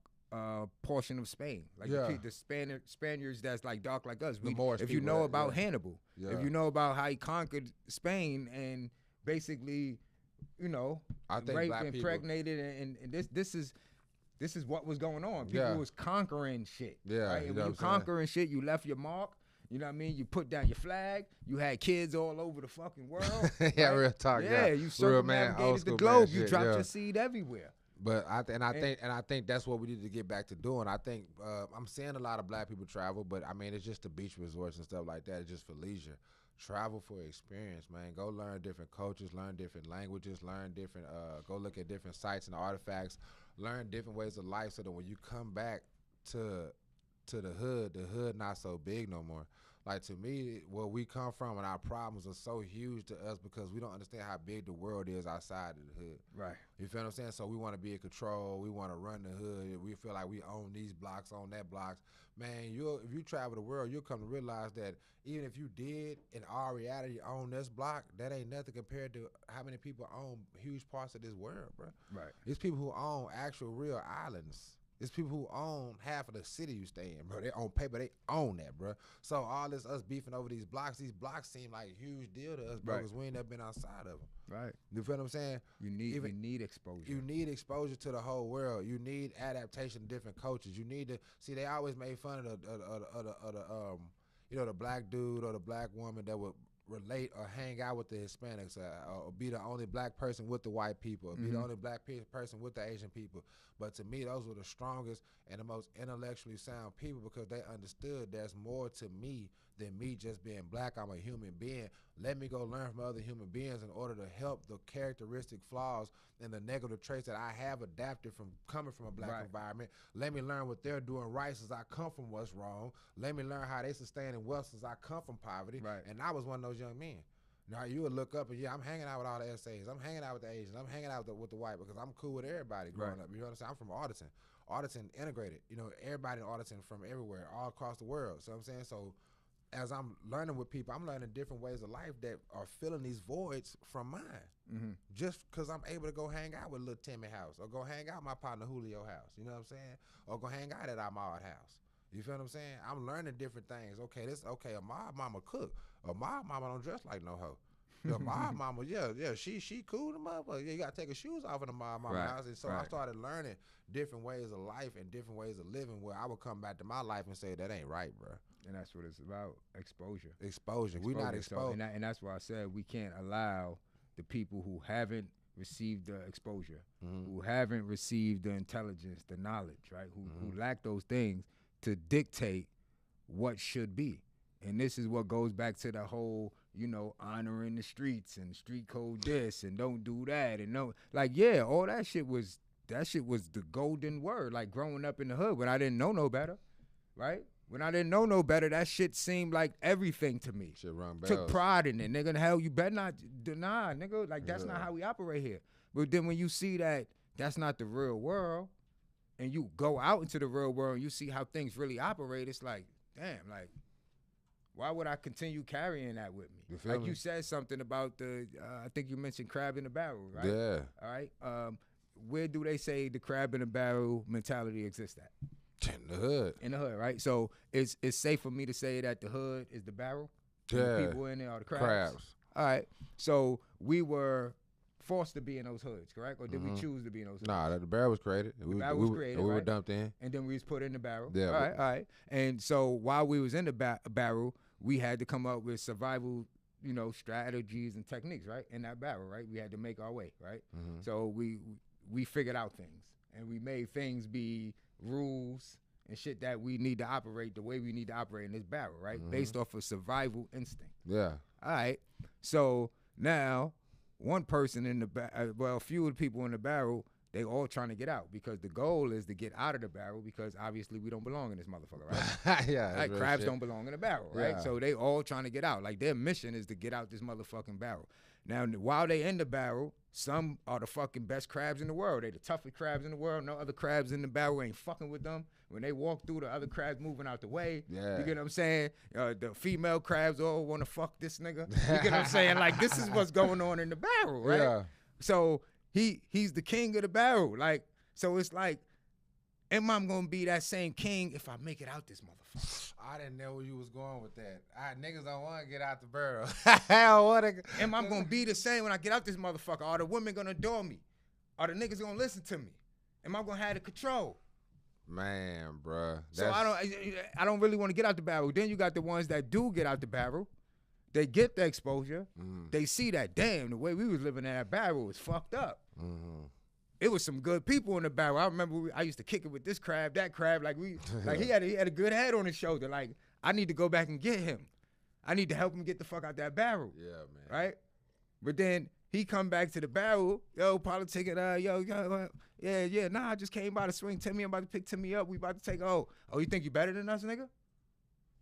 portion of Spain, like the Spaniards that's like dark like us. If you know about Hannibal, if you know about how he conquered Spain and basically, you know, raped, impregnated, and this is what was going on. People was conquering shit. Yeah, right? And when you conquering shit, you left your mark. You know what I mean? You put down your flag. You had kids all over the fucking world. Yeah, right? Real talk. Yeah, you circumnavigated the globe. You dropped your seed everywhere. But I think that's what we need to get back to doing. I think I'm seeing a lot of black people travel, but I mean, it's just the beach resorts and stuff like that. It's just for leisure. Travel for experience, man. Go learn different cultures, learn different languages, learn different. Go look at different sites and artifacts, learn different ways of life, so that when you come back to to the hood not so big no more. Like, to me, where we come from and our problems are so huge to us because we don't understand how big the world is outside of the hood. Right. You feel what I'm saying? So we want to be in control. We want to run the hood. We feel like we own these blocks, own that blocks. Man, if you travel the world, you'll come to realize that even if you did, in our reality, own this block, that ain't nothing compared to how many people own huge parts of this world, bro. Right. It's people who own actual real islands. It's people who own half of the city you stay in, bro. They own paper. They own that, bro. So all this us beefing over these blocks seem like a huge deal to us, bro, because we ain't never been outside of them. Right. You feel what I'm saying? You need exposure. You need exposure to the whole world. You need adaptation to different cultures. You need to see. They always made fun of the black dude or the black woman that would relate or hang out with the Hispanics, or be the only black person with the white people, or be the only black person with the Asian people. But to me, those were the strongest and the most intellectually sound people because they understood there's more to me than me just being black. I'm a human being. Let me go learn from other human beings in order to help the characteristic flaws and the negative traits that I have adapted from coming from a black environment. Let me learn what they're doing right since I come from what's wrong. Let me learn how they sustaining wealth since I come from poverty. Right. And I was one of those young men. Now you would look up and I'm hanging out with all the SAs. I'm hanging out with the Asians. I'm hanging out with the white because I'm cool with everybody growing up. You know what I'm saying? I'm from Arlington. Arlington integrated. You know, everybody in Arlington from everywhere, all across the world. So I'm saying, so as I'm learning with people, I'm learning different ways of life that are filling these voids from mine. Just because I'm able to go hang out with little Timmy house or go hang out with my partner Julio house. You know what I'm saying? Or go hang out at our Ahmad house. You feel what I'm saying? I'm learning different things. Okay, a mob mama cook. A mob mama don't dress like no hoe. The mob mama, she cool the motherfucker. Yeah, you gotta take her shoes off in the mob mama house. And so I started learning different ways of life and different ways of living where I would come back to my life and say, that ain't right, bro. And that's what it's about, exposure. Exposure. We not exposed. So, and that's why I said we can't allow the people who haven't received the exposure, who haven't received the intelligence, the knowledge, right, who lack those things to dictate what should be. And this is what goes back to the whole, honoring the streets and street code this and don't do that and no, like, yeah, all that shit was the golden word, like growing up in the hood when I didn't know no better, right? When I didn't know no better, that shit seemed like everything to me. Shit rung bells. Took pride in it, nigga. Hell, you better not deny, nigga. Like, that's not how we operate here. But then when you see that that's not the real world, and you go out into the real world and you see how things really operate, it's like, damn, like, why would I continue carrying that with me? Like you said something about I think you mentioned crab in the barrel, right? Yeah. All right. Where do they say the crab in the barrel mentality exists at? In the hood. In the hood, right? So it's safe for me to say that the hood is the barrel? Yeah. And the people in there are the crabs? All right. So we were forced to be in those hoods, correct? Or did we choose to be in those hoods? Nah, the barrel was created. The barrel was created, we right? were dumped in. And then we was put in the barrel. Yeah. All right. And so while we was in the barrel, we had to come up with survival, strategies and techniques, right? In that barrel, right? We had to make our way, right? So we figured out things. And we made things be rules and shit that we need to operate the way we need to operate in this barrel, right? Based off of survival instinct. Yeah. All right. So now, one person in the a few of the people in the barrel, they all trying to get out because the goal is to get out of the barrel because obviously we don't belong in this motherfucker, right? Yeah. Like, crabs don't belong in the barrel, right? Yeah. So they all trying to get out. Like, their mission is to get out this motherfucking barrel. Now, while they in the barrel, some are the fucking best crabs in the world. They the toughest crabs in the world. No other crabs in the barrel ain't fucking with them. When they walk through, the other crabs moving out the way. Yeah. You get what I'm saying? The female crabs all want to fuck this nigga. You get what I'm saying? Like, this is what's going on in the barrel, right? Yeah. So he's the king of the barrel. Like, so it's like, am I gonna be that same king if I make it out this motherfucker? I didn't know where you was going with that. Niggas don't want to get out the barrel. Hell, what a... Am I gonna be the same when I get out this motherfucker? Are the women gonna adore me? Are the niggas gonna listen to me? Am I gonna have the control? Man, bruh. So I don't really want to get out the barrel. Then you got the ones that do get out the barrel. They get the exposure. They see that, damn, the way we was living in that barrel was fucked up. It was some good people in the barrel. I remember I used to kick it with this crab, that crab. Like, he had a good head on his shoulder. Like, I need to go back and get him. I need to help him get the fuck out that barrel. Yeah, man. Right? But then He come back to the barrel, yo, politicking, I just came by the swing. Timmy, I'm about to pick Timmy up. We about to take, oh, you think you better than us, nigga?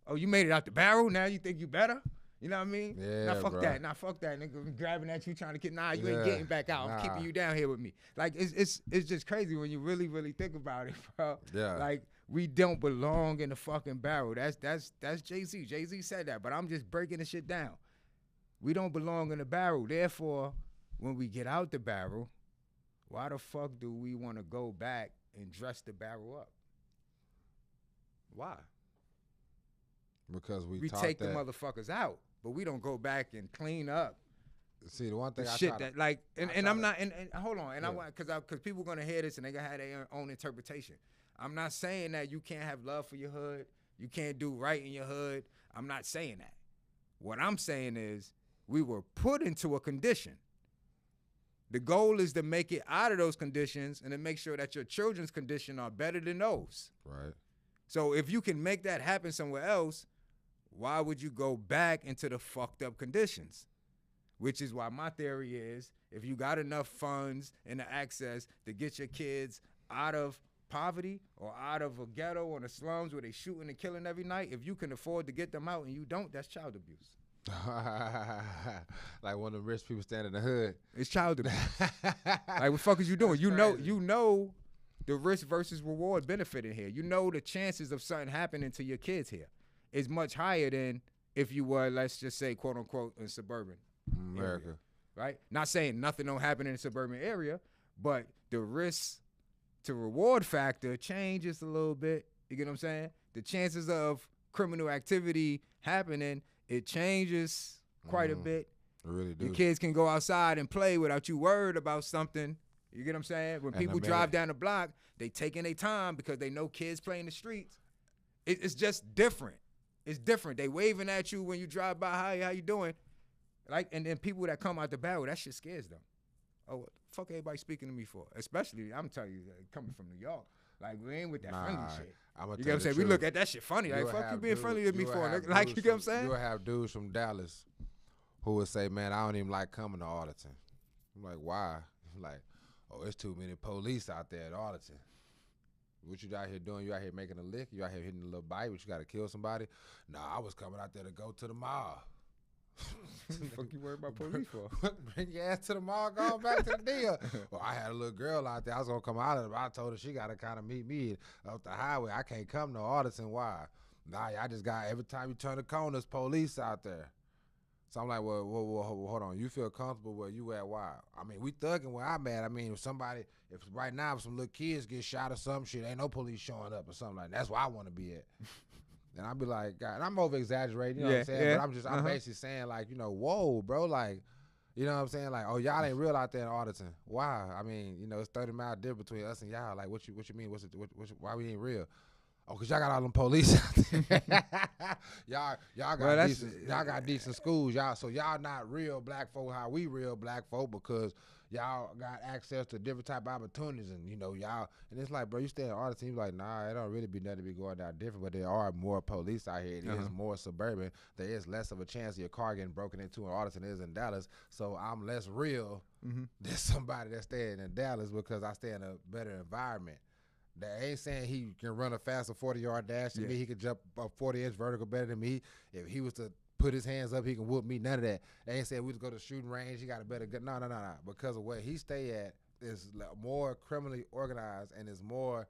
Oh, you made it out the barrel, now you think you better? You know what I mean? Yeah, fuck bro. that. Fuck that, nigga. I'm grabbing at you, trying to get, you ain't getting back out. I'm keeping you down here with me. Like, it's just crazy when you really, really think about it, bro. Yeah. Like, we don't belong in the fucking barrel. That's Jay-Z. Jay-Z said that, but I'm just breaking the shit down. We don't belong in the barrel. Therefore, when we get out the barrel, why the fuck do we want to go back and dress the barrel up? Why? Because we take the motherfuckers out, but we don't go back and clean up. See, the one thing hold on, and because people gonna hear this and they gonna have their own interpretation. I'm not saying that you can't have love for your hood, you can't do right in your hood. I'm not saying that. What I'm saying is we were put into a condition. The goal is to make it out of those conditions and to make sure that your children's condition are better than those. Right. So if you can make that happen somewhere else, why would you go back into the fucked up conditions? Which is why my theory is if you got enough funds and the access to get your kids out of poverty or out of a ghetto or the slums where they shooting and killing every night, if you can afford to get them out and you don't, that's child abuse. Like one of the rich people standing in the hood. It's child abuse. Like what the fuck is you doing? You know the risk versus reward benefit in here. You know the chances of something happening to your kids here is much higher than if you were, let's just say, quote unquote, in suburban America. Area, right? Not saying nothing don't happen in a suburban area, but the risk to reward factor changes a little bit. You get what I'm saying? The chances of criminal activity happening, it changes quite a bit. It really do. Your kids can go outside and play without you worried about something. You get what I'm saying? When people drive down the block, they taking their time because they know kids play in the streets. It's just different. It's different. They waving at you when you drive by. How you doing? Like, and then people that come out the barrel, that shit scares them. Oh, what the fuck everybody speaking to me for? Especially, I'm telling you, coming from New York. Like, we ain't with that friendly shit. You get what I'm saying? We look at that shit funny. Like, fuck you being friendly to me for. Like, you get what I'm saying? You'll have dudes from Dallas who would say, man, I don't even like coming to Arlington. I'm like, why? Like, oh, it's too many police out there at Arlington. What you out here doing? You out here making a lick? You out here hitting a little bite? What you got to kill somebody? Nah, I was coming out there to go to the mall. What the fuck you worried about police for? Bring your ass to the mall, going back to the deal. Well, I had a little girl out there. I was going to come out of it, but I told her she got to kind of meet me up the highway. I can't come to Arlington. Why? Nah, I just got, every time you turn the corner, there's police out there. So I'm like, well, hold on. You feel comfortable where you at? Why? I mean, we thugging where I'm at. I mean, if right now, if some little kids get shot or some shit, ain't no police showing up or something like that. That's where I want to be at. And I'll be like, God, and I'm over exaggerating, you know what I'm saying? Yeah. But I'm basically saying, like, whoa, bro, like, you know what I'm saying? Like, oh, y'all ain't real out there in Arlington. Why? I mean, it's 30-mile difference between us and y'all. Like, what you mean? Why we ain't real? Oh, cause y'all got all them police out there. y'all got decent schools. Y'all not real black folk how we real black folk because y'all got access to different type of opportunities and y'all. And it's like, bro, you stay in Arlington, you like, nah, it don't really be nothing to be going down different. But there are more police out here. It is more suburban. There is less of a chance of your car getting broken into in Arlington than it is in Dallas. So I'm less real than somebody that's staying in Dallas because I stay in a better environment. That ain't saying he can run a faster 40-yard dash than me. He can jump a 40-inch vertical better than me. If he was to put his hands up, he can whoop me. None of that. They ain't saying we just go to the shooting range. He got a better gun. No. Because of where he stay at is more criminally organized and is more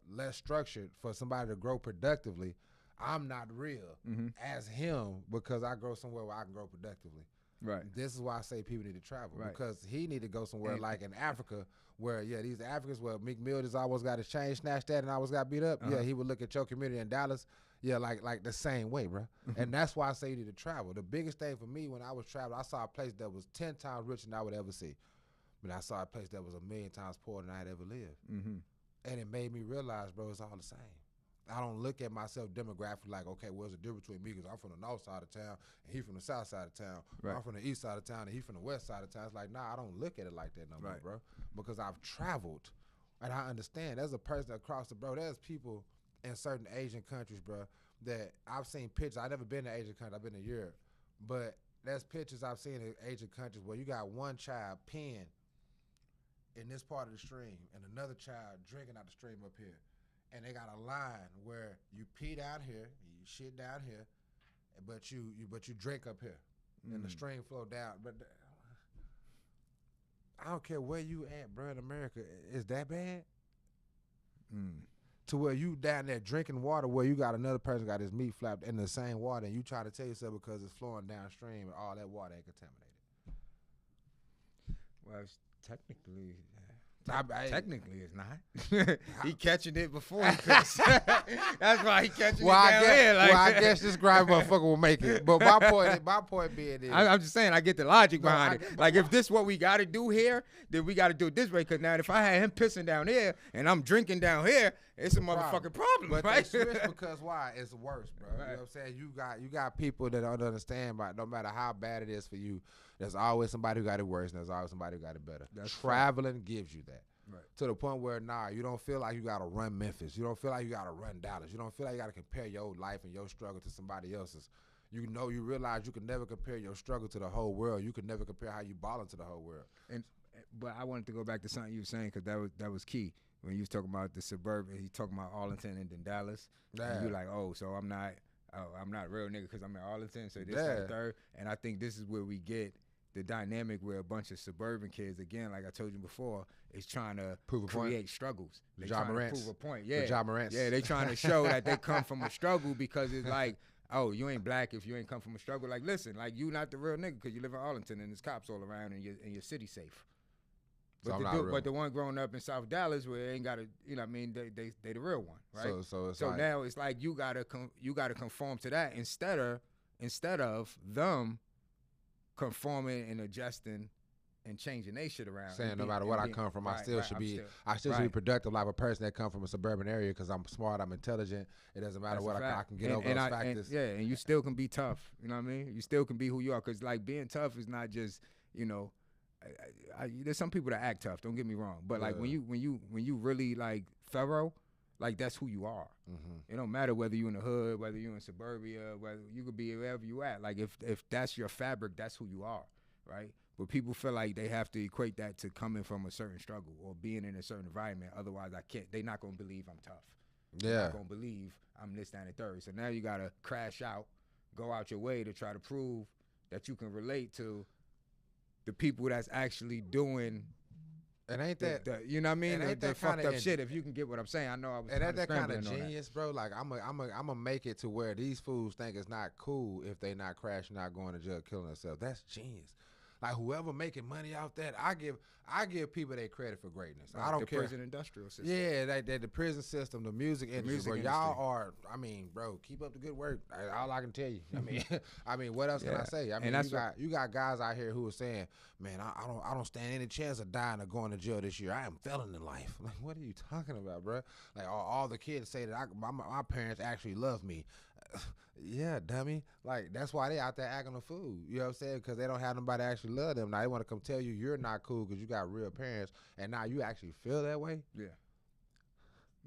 less structured for somebody to grow productively. I'm not real as him because I grow somewhere where I can grow productively. Right. This is why I say people need to travel because he need to go somewhere like in Africa where, these Africans where Meek Mill just always got his chain snatched at and always got beat up. Yeah, he would look at your community in Dallas, like the same way, bro. And that's why I say you need to travel. The biggest thing for me when I was traveling, I saw a place that was 10 times richer than I would ever see. But I saw a place that was 1,000,000 times poorer than I'd ever lived. And it made me realize, bro, it's all the same. I don't look at myself demographically like, okay, what's the difference between me? Because I'm from the north side of town and he from the south side of town. Right. I'm from the east side of town and he from the west side of town. It's like, nah, I don't look at it like that no more, bro. Because I've traveled and I understand. There's a person across the bro. There's people in certain Asian countries, bro, that I've seen pictures. I've never been to Asian country. I've been to Europe. But there's pictures I've seen in Asian countries where you got one child peeing in this part of the stream and another child drinking out the stream up here. And they got a line where you pee down here, you shit down here, but you drink up here. And the stream flow down. But I don't care where you at, bro, in America. Is that bad? To where you down there drinking water where you got another person got his meat flapped in the same water and you try to tell yourself because it's flowing downstream and all that water ain't contaminated. Well, it's technically... Technically, it's not. He catching it before he pissed. That's why he catching it down here. Like, well, I guess this grimy motherfucker will make it. But my point being is, I'm just saying, I get the logic behind it. Like, if this what we got to do here, then we got to do it this way. Because now, if I had him pissing down here and I'm drinking down here, it's a motherfucking problem, but right? They switch because why? It's worse, bro. Right. You know what I'm saying? You got people that don't understand, but no matter how bad it is for you, there's always somebody who got it worse, and there's always somebody who got it better. Traveling gives you that. Right. To the point where, you don't feel like you got to run Memphis. You don't feel like you got to run Dallas. You don't feel like you got to compare your life and your struggle to somebody else's. You realize you can never compare your struggle to the whole world. You can never compare how you ballin' to the whole world. But I wanted to go back to something you were saying because that was key. When you was talking about the suburban, he talking about Arlington and then Dallas. Yeah. And you like, so I'm not a real nigga because I'm in Arlington, so this is the third. And I think this is where we get the dynamic where a bunch of suburban kids, again, like I told you before, is trying to create struggles. They trying to prove a point. Yeah, they trying to show that they come from a struggle because it's like, you ain't black if you ain't come from a struggle. Like, listen, like you not the real nigga because you live in Arlington and there's cops all around and your city safe. But the one growing up in South Dallas where they ain't got to, you know what I mean, they the real one, right? So like, now it's like you gotta conform to that instead of them conforming and adjusting and changing their shit around. Saying no matter what I come from, I still should be productive like a person that come from a suburban area because I'm smart, I'm intelligent. It doesn't matter what I can get over those factors. And you still can be tough. You know what I mean? You still can be who you are because like being tough is not just, there's some people that act tough. Don't get me wrong, but like when you really like thorough, like that's who you are. Mm-hmm. It don't matter whether you in the hood, whether you in suburbia, whether you could be wherever you at. Like if that's your fabric, that's who you are, right? But people feel like they have to equate that to coming from a certain struggle or being in a certain environment. Otherwise, they're not gonna believe I'm tough. They're not gonna believe I'm this, that, and the third. So now you gotta crash out, go out your way to try to prove that you can relate to the people that's actually doing. And ain't that you know what I mean? The fucked up shit. If you can get what I'm saying, I know I was. And ain't that kind of genius, bro? Like I'm a make it to where these fools think it's not cool if they not crashing out, going to jail, killing themselves. That's genius. Like whoever making money off that, I give people their credit for greatness. Like I don't care. The prison industrial system. Yeah, the prison system, the music industry. Where y'all are. I mean, bro, keep up the good work. All I can tell you. I mean, what else can I say? I mean, you got guys out here who are saying, man, I don't stand any chance of dying or going to jail this year. I am felon in life. Like, what are you talking about, bro? Like all the kids say that my parents actually love me. Yeah, dummy. Like, that's why they out there acting a fool. You know what I'm saying? Because they don't have nobody actually love them. Now, they want to come tell you you're not cool because you got real parents, and now you actually feel that way? Yeah.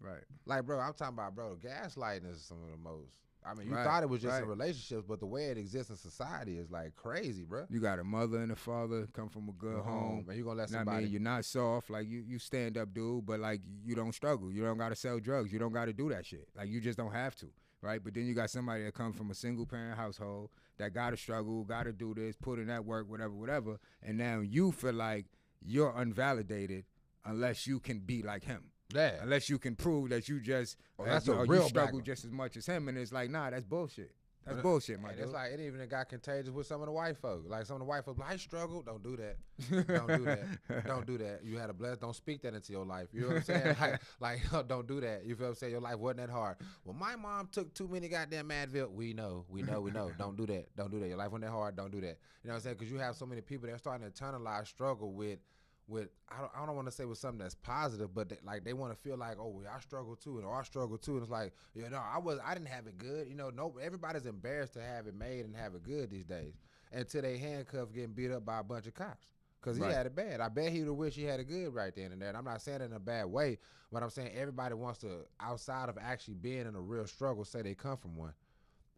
Right. Like, bro, I'm talking about, bro, gaslighting is some of the most. I mean, you thought it was just in relationships, but the way it exists in society is, like, crazy, bro. You got a mother and a father, come from a good home. And you going to let somebody. I mean, you're not soft. Like, you stand up, dude, but, like, you don't struggle. You don't got to sell drugs. You don't got to do that shit. Like, you just don't have to. Right, but then you got somebody that comes from a single-parent household that got to struggle, got to do this, put in that work, whatever, and now you feel like you're unvalidated unless you can be like him. Yeah. Unless you can prove that you just you struggle just as much as him, and it's like, nah, that's bullshit. That's bullshit, my dude. It's like it even got contagious with some of the white folk. Like some of the white folk, I struggle. Don't do that. Don't do that. Don't do that. You had a blessed. Don't speak that into your life. You know what I'm saying? like don't do that. You feel what I'm saying? Your life wasn't that hard. Well, my mom took too many goddamn Advil. We know. Don't do that. Don't do that. Your life wasn't that hard. Don't do that. You know what I'm saying? Because you have so many people that are starting to internalize struggle with I don't want to say with something that's positive, but they want to feel like, oh, well, I struggle too, and I struggle too, and it's like, I didn't have it good, everybody's embarrassed to have it made and have it good these days, until they handcuffed getting beat up by a bunch of cops, because he had it bad. I bet he would have wished he had it good right then and there, and I'm not saying it in a bad way, but I'm saying everybody wants to, outside of actually being in a real struggle, say they come from one.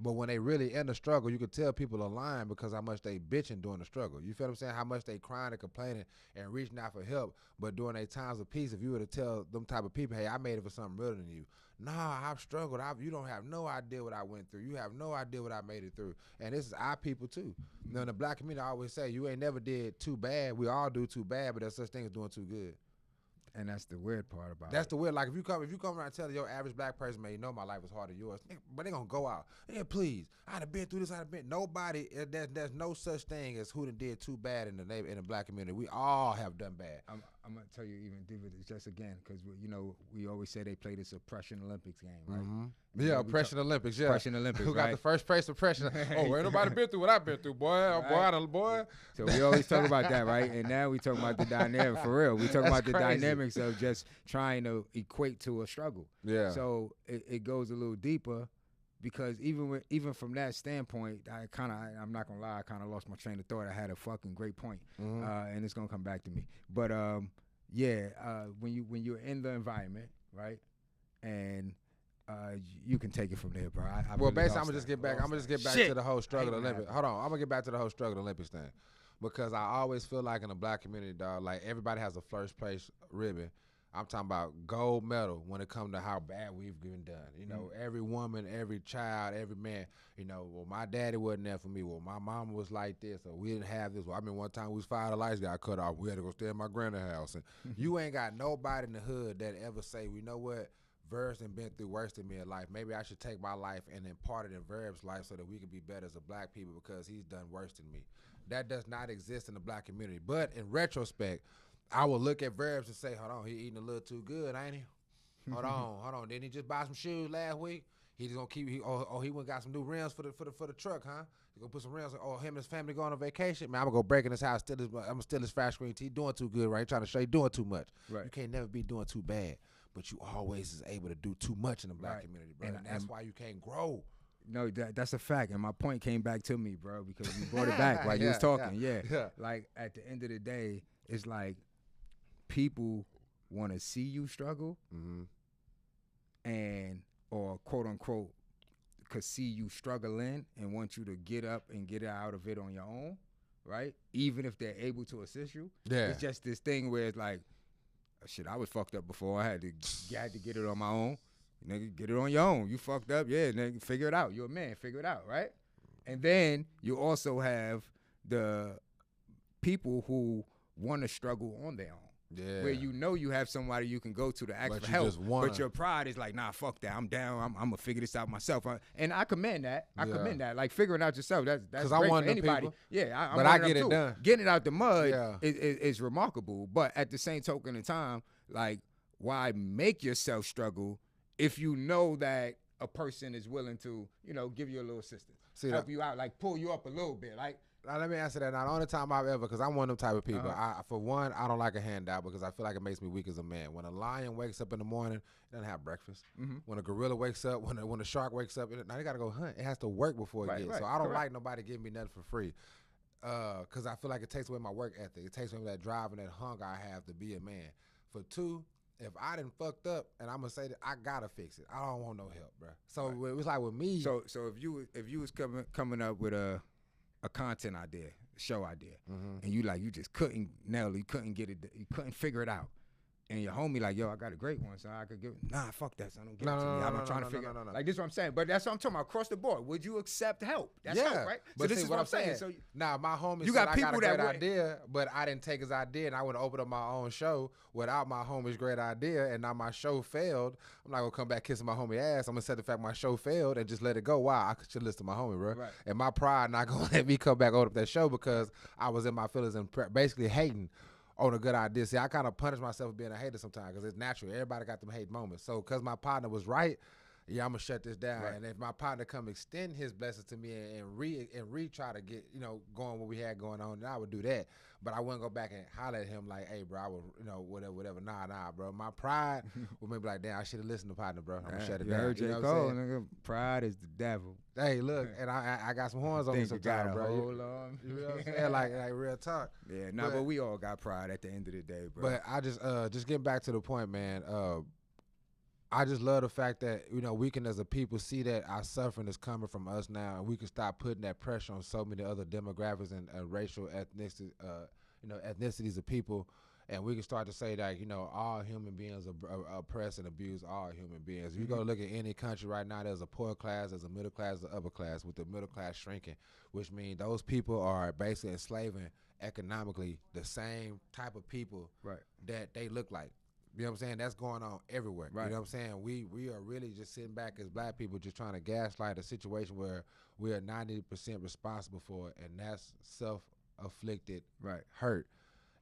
But when they really in the struggle, you could tell people are lying because how much they bitching during the struggle. You feel what I'm saying? How much they crying and complaining and reaching out for help. But during their times of peace, if you were to tell them type of people, hey, I made it for something realer than you. Nah, I've struggled. You don't have no idea what I went through. You have no idea what I made it through. And this is our people too. You know, in the black community, I always say, you ain't never did too bad. We all do too bad, but there's such thing as doing too good. And that's the weird part about That's it. the weird. Like if you come around and tell your average black person, man, you know my life was harder than yours, but they gonna go out. Yeah, please. I'd have been through this. I'd have been. Nobody. There's no such thing as who done did too bad in the black community. We all have done bad. I'm gonna tell you even deeper. Just again, because we always say they play this oppression Olympics game, right? Mm-hmm. Yeah, oppression Olympics. Yeah, oppression Olympics. Who got right? the first place oppression? Oh, ain't nobody been through what I've been through, boy. Right. Boy. So we always talk about that, right? And now we talk about the dynamic for real. We talk about the crazy. dynamics of just trying to equate to a struggle. Yeah. So it goes a little deeper, because even from that standpoint, I'm not gonna lie, I kind of lost my train of thought. I had a fucking great point, and it's gonna come back to me. But when you're in the environment, right, and you can take it from there, bro. Well, basically, I'm gonna just get back to the whole struggle Ain't Olympics. Hold on, I'm gonna get back to the whole struggle Olympics thing, because I always feel like in the black community, dog, like everybody has a first place ribbon. I'm talking about gold medal when it comes to how bad we've been done. You know, every woman, every child, every man. You know, well, my daddy wasn't there for me. Well, my mama was like this, or we didn't have this. Well, I mean, one time we was 5, the lights got cut off. We had to go stay at my granddad's house. And you ain't got nobody in the hood that ever say, well, you know what, Verb's done been through worse than me in life. Maybe I should take my life and impart it in Verb's life so that we can be better as a black people because he's done worse than me. That does not exist in the black community. But in retrospect, I will look at Verbs and say, hold on, he eating a little too good, ain't he? Hold on. Didn't he just buy some shoes last week? He just gonna keep. He went got some new rims for the truck, huh? He gonna put some rims. Oh, him and his family going on vacation. Man, I'm gonna go break in his house. I'm gonna steal his flash screen. He doing too good, right? He trying to show you doing too much. Right. You can't never be doing too bad, but you always is able to do too much in the black community, bro. And that's why you can't grow. No, that's a fact, and my point came back to me, bro, because you brought it back while you was talking. Yeah. Like at the end of the day, it's like people want to see you struggle, and or quote unquote, could see you struggling and want you to get up and get out of it on your own, right? Even if they're able to assist you. Yeah. It's just this thing where it's like, shit, I was fucked up before. I had to get it on my own. Nigga, get it on your own. You fucked up, yeah, nigga, figure it out. You're a man, figure it out, right? And then you also have the people who want to struggle on their own. Yeah. Where you have somebody you can go to ask But for you help, just wanna- but your pride is like, nah, fuck that. I'm down. I'm gonna figure this out myself. And I commend that. I commend that. Like figuring out yourself. That's great I'm one for of them anybody. people. Yeah, I'm But one I of them get it too. done. Getting it out the mud Yeah. is remarkable. But at the same token in time, like, why make yourself struggle if you know that a person is willing to, give you a little assistance, help you out, like pull you up a little bit, like. Now, let me answer that. Now, the only time I've ever, because I'm one of them type of people, for one, I don't like a handout because I feel like it makes me weak as a man. When a lion wakes up in the morning, it doesn't have breakfast. When a gorilla wakes up, when a shark wakes up, now they got to go hunt. It has to work before it gets. So I don't like nobody giving me nothing for free because I feel like it takes away my work ethic. It takes away that drive and that hunger I have to be a man. For two, if I done fucked up and I'm gonna say that, I gotta fix it. I don't want no help, bro. So it was like with me. So if you was coming up with a content idea, show idea, and you just couldn't nail it, you couldn't get it, you couldn't figure it out, and your homie like, yo, I got a great one, so I could give. Nah, fuck that, son. Don't give it to me. I'm trying to figure. Like this, is what I'm saying. But that's what I'm talking about. Across the board, would you accept help? That's help, right? But so this see, is what I'm saying. So now my homie you said got I people got a that great idea, but I didn't take his idea, and I would open up my own show without my homie's great idea, and now my show failed. I'm not gonna come back kissing my homie ass. I'm gonna set the fact my show failed and just let it go. Wow, I should listen to my homie, bro. Right. And my pride not gonna let me come back open up that show because I was in my feelings and basically hating on a good idea. See, I kind of punish myself for being a hater sometimes because it's natural. Everybody got them hate moments. So because my partner was right, yeah, I'm gonna shut this down. Right. And if my partner come extend his blessings to me and try to get going what we had going on, then I would do that. But I wouldn't go back and holler at him like, hey, bro, I would whatever. Nah, bro. My pride would maybe like, damn, I should have listened to partner, bro. I'm gonna shut it down. Heard J. Cole, nigga, pride is the devil. Hey, look, and I got some horns on me sometimes, bro. Hold on. You know what I'm saying? Like real talk. Yeah, but we all got pride at the end of the day, bro. But I just getting back to the point, man. I just love the fact that, you know, we can as a people see that our suffering is coming from us now, and we can stop putting that pressure on so many other demographics and racial ethnicity, ethnicities of people, and we can start to say that, you know, all human beings oppress and abuse all human beings. If you go look at any country right now, there's a poor class, there's a middle class, there's an upper class, with the middle class shrinking, which means those people are basically enslaving economically the same type of people that they look like. You know what I'm saying? That's going on everywhere. Right. You know what I'm saying? We are really just sitting back as black people just trying to gaslight a situation where we are 90% responsible for it, and that's self-afflicted hurt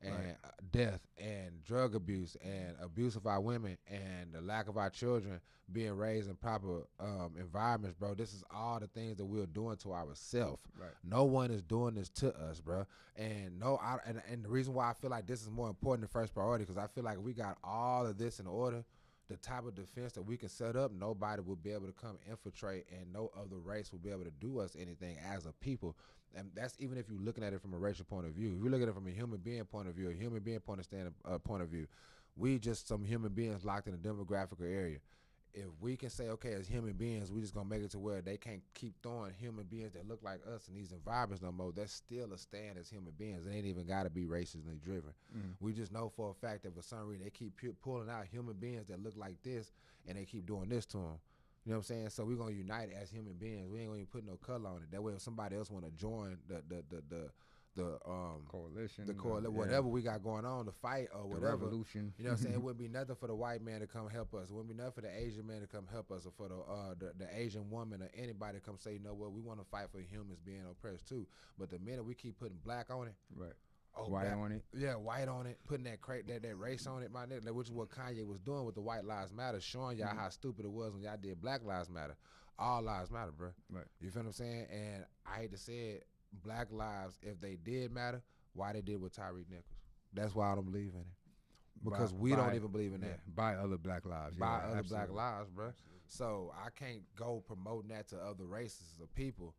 and death and drug abuse and abuse of our women and the lack of our children being raised in proper environments, bro. This is all the things that we're doing to ourselves. Right. No one is doing this to us, bro. And and the reason why I feel like this is more important than first priority, because I feel like we got all of this in order. The type of defense that we can set up, nobody will be able to come infiltrate, and no other race will be able to do us anything as a people. And that's even if you're looking at it from a racial point of view. If you look at it from a human being point of view, a human being point of view, we just some human beings locked in a demographic area. If we can say, okay, as human beings, we just gonna make it to where they can't keep throwing human beings that look like us in these environments no more, that's still a stand as human beings. It ain't even gotta be racistly driven. We just know for a fact that for some reason they keep pulling out human beings that look like this, and they keep doing this to them. You know what I'm saying? So we're gonna unite as human beings. We ain't gonna even put no color on it. That way, if somebody else wanna join the coalition, whatever we got going on, the fight or whatever, the revolution. You know what I'm saying? It wouldn't be nothing for the white man to come help us. It wouldn't be nothing for the Asian man to come help us, or for the Asian woman or anybody to come say, you know what, we want to fight for humans being oppressed too. But the minute we keep putting black on it, white on it, white on it, putting that race on it, my nigga, which is what Kanye was doing with the White Lives Matter, showing y'all how stupid it was when y'all did Black Lives Matter. All lives matter, bro. Right. You feel what I'm saying? And I hate to say it, black lives, if they did matter, why they did with Tyree Nichols. That's why I don't believe in it. Because we don't even believe in that. By other black lives. By other black lives, bro. Absolutely. So I can't go promoting that to other races of people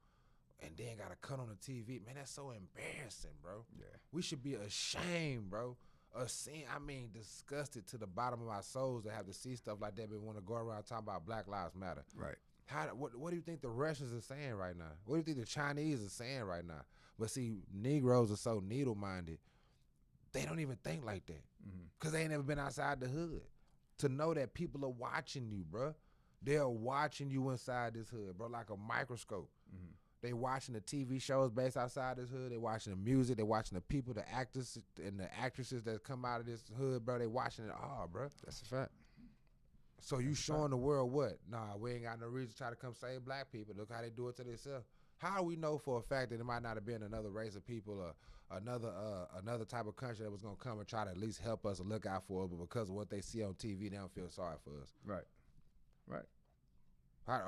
and then got to cut on the TV. Man, that's so embarrassing, bro. Yeah. We should be ashamed, bro. Disgusted to the bottom of our souls to have to see stuff like that, but want to go around talking about Black Lives Matter. Right. What do you think the Russians are saying right now? What do you think the Chinese are saying right now? But see, Negroes are so needle-minded, they don't even think like that because they ain't never been outside the hood. To know that people are watching you, bro. They're watching you inside this hood, bro, like a microscope. They watching the TV shows based outside this hood. They watching the music. They watching the people, the actors and the actresses that come out of this hood, bro. They watching it all, bro. That's a fact. So you showing the world what? Nah, we ain't got no reason to try to come save black people. Look how they do it to themselves. How do we know for a fact that it might not have been another race of people or another type of country that was gonna come and try to at least help us or look out for us, but because of what they see on TV, they don't feel sorry for us. Right.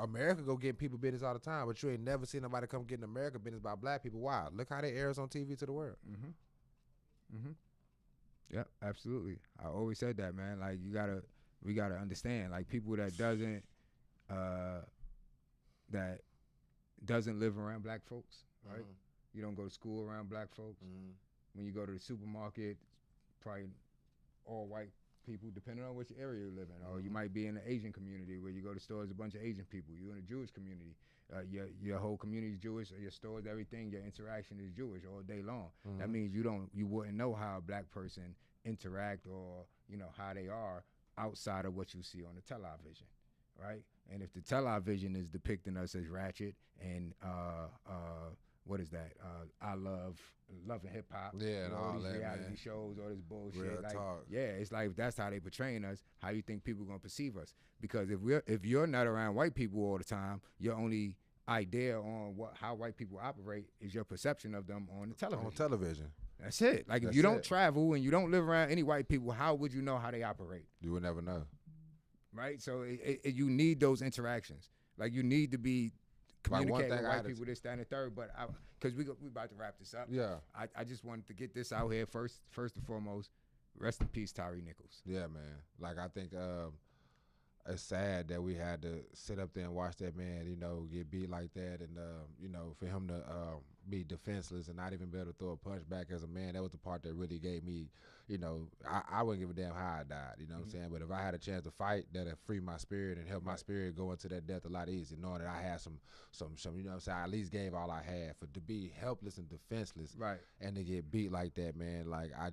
America go get people business all the time, but you ain't never seen nobody come get in America business about black people. Why? Look how they air us on TV to the world. Yep, absolutely. I always said that, man. Like we gotta understand, like people that doesn't live around black folks, right? You don't go to school around black folks. When you go to the supermarket, probably all white people, depending on which area you live in. Or you might be in the Asian community where you go to stores, a bunch of Asian people. You're in a Jewish community. Your whole community is Jewish, or your stores, everything, your interaction is Jewish all day long. That means you wouldn't know how a black person interact, or how they are outside of what you see on the television, right? And if the television is depicting us as ratchet and what is that? I love and hip hop. Yeah, and all these reality shows, all this bullshit. Real talk. Yeah, it's like that's how they portraying us. How you think people gonna perceive us? Because if you're not around white people all the time, your only idea on how white people operate is your perception of them on the television. On television. That's it. Like if you don't travel and you don't live around any white people, how would you know how they operate? You would never know. Right? So you need those interactions. Like you need to be communicating with white people, this, that, and the third. But because we about to wrap this up. Yeah. I just wanted to get this out here first and foremost. Rest in peace, Tyree Nichols. Yeah, man. Like I think it's sad that we had to sit up there and watch that man, get beat like that, and for him to be defenseless and not even be able to throw a punch back as a man. That was the part that really gave me, you know, I wouldn't give a damn how I died, you know what I'm saying? But if I had a chance to fight, that'd free my spirit and help my spirit go into that death a lot easier, knowing that I had some, you know what I'm saying, I at least gave all I had. For to be helpless and defenseless and to get beat like that, man, like I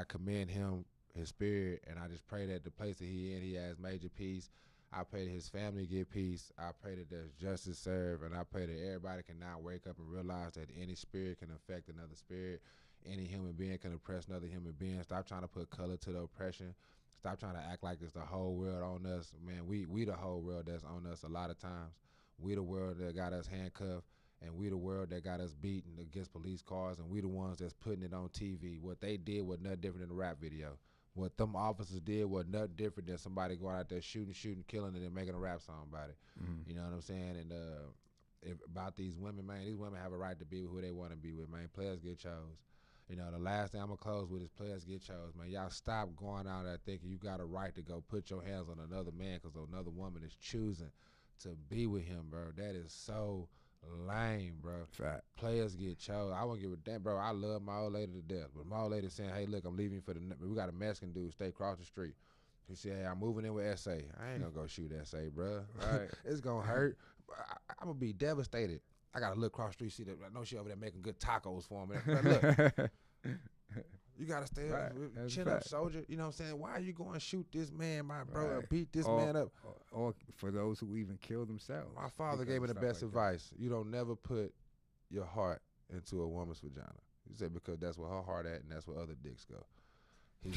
commend him, his spirit, and I just pray that the place that he has major peace. I pray that his family get peace. I pray that there's justice served, and I pray that everybody can now wake up and realize that any spirit can affect another spirit. Any human being can oppress another human being. Stop trying to put color to the oppression. Stop trying to act like it's the whole world on us. Man, we the whole world that's on us a lot of times. We the world that got us handcuffed, and we the world that got us beaten against police cars, and we the ones that's putting it on TV. What they did was nothing different than a rap video. What them officers did was nothing different than somebody going out there shooting, killing, and then making a rap song about it. You know what I'm saying? And about these women, man, these women have a right to be with who they want to be with, man. Players get chose. You know, the last thing I'm going to close with is players get chose, man. Y'all stop going out there thinking you got a right to go put your hands on another man because another woman is choosing to be with him, bro. That is so lame, bro. Fact. Players get chose. I won't give a damn, bro. I love my old lady to death, but my old lady saying, "Hey, look, I'm leaving for we got a Mexican dude stay across the street." He said, "Hey, I'm moving in with SA." I ain't gonna go shoot SA, bro. Right? It's gonna hurt. I'm gonna be devastated. I gotta look across the street, see that. I know she over there making good tacos for me. But look, you gotta stay up, chin up, soldier. You know what I'm saying? Why are you going to shoot this man, my brother? Beat this man up? Or for those who even kill themselves. My father gave me the best advice. You don't never put your heart into a woman's vagina. He said because that's where her heart at, and that's where other dicks go. He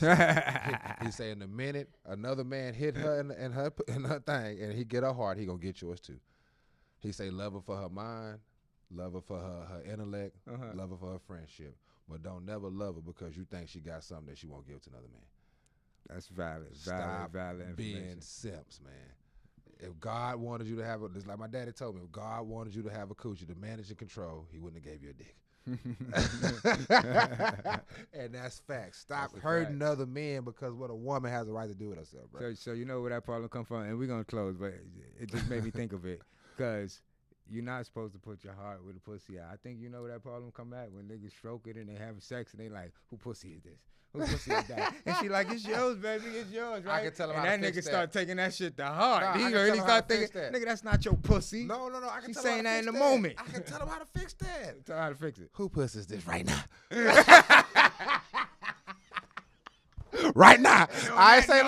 said in the minute another man hit her in her thing, and he get her heart, he gonna get yours too. He say love her for her mind, love her for her intellect, love her for her friendship. But don't never love her because you think she got something that she won't give to another man. That's valid. Stop valid being simps, man. If God wanted you to have just like my daddy told me, if God wanted you to have a coochie to manage and control, he wouldn't have gave you a dick. And that's facts. Stop hurting other men because what a woman has a right to do with herself, bro. So you know where that problem come from, and we're gonna close, but it just made me think of it because you're not supposed to put your heart with a pussy out. I think you know where that problem come at when niggas stroke it and they having sex and they like, who pussy is this? Who pussy is that? And she like, it's yours, baby, it's yours, right? I can tell him and how that to nigga fix start taking that shit to heart. No, He start thinking, nigga, that's not your pussy. No. I can She's tell saying him that how in to the fix that. moment. I can tell him how to fix that. Tell her how to fix it. Who pussy is this right now? Right now. I say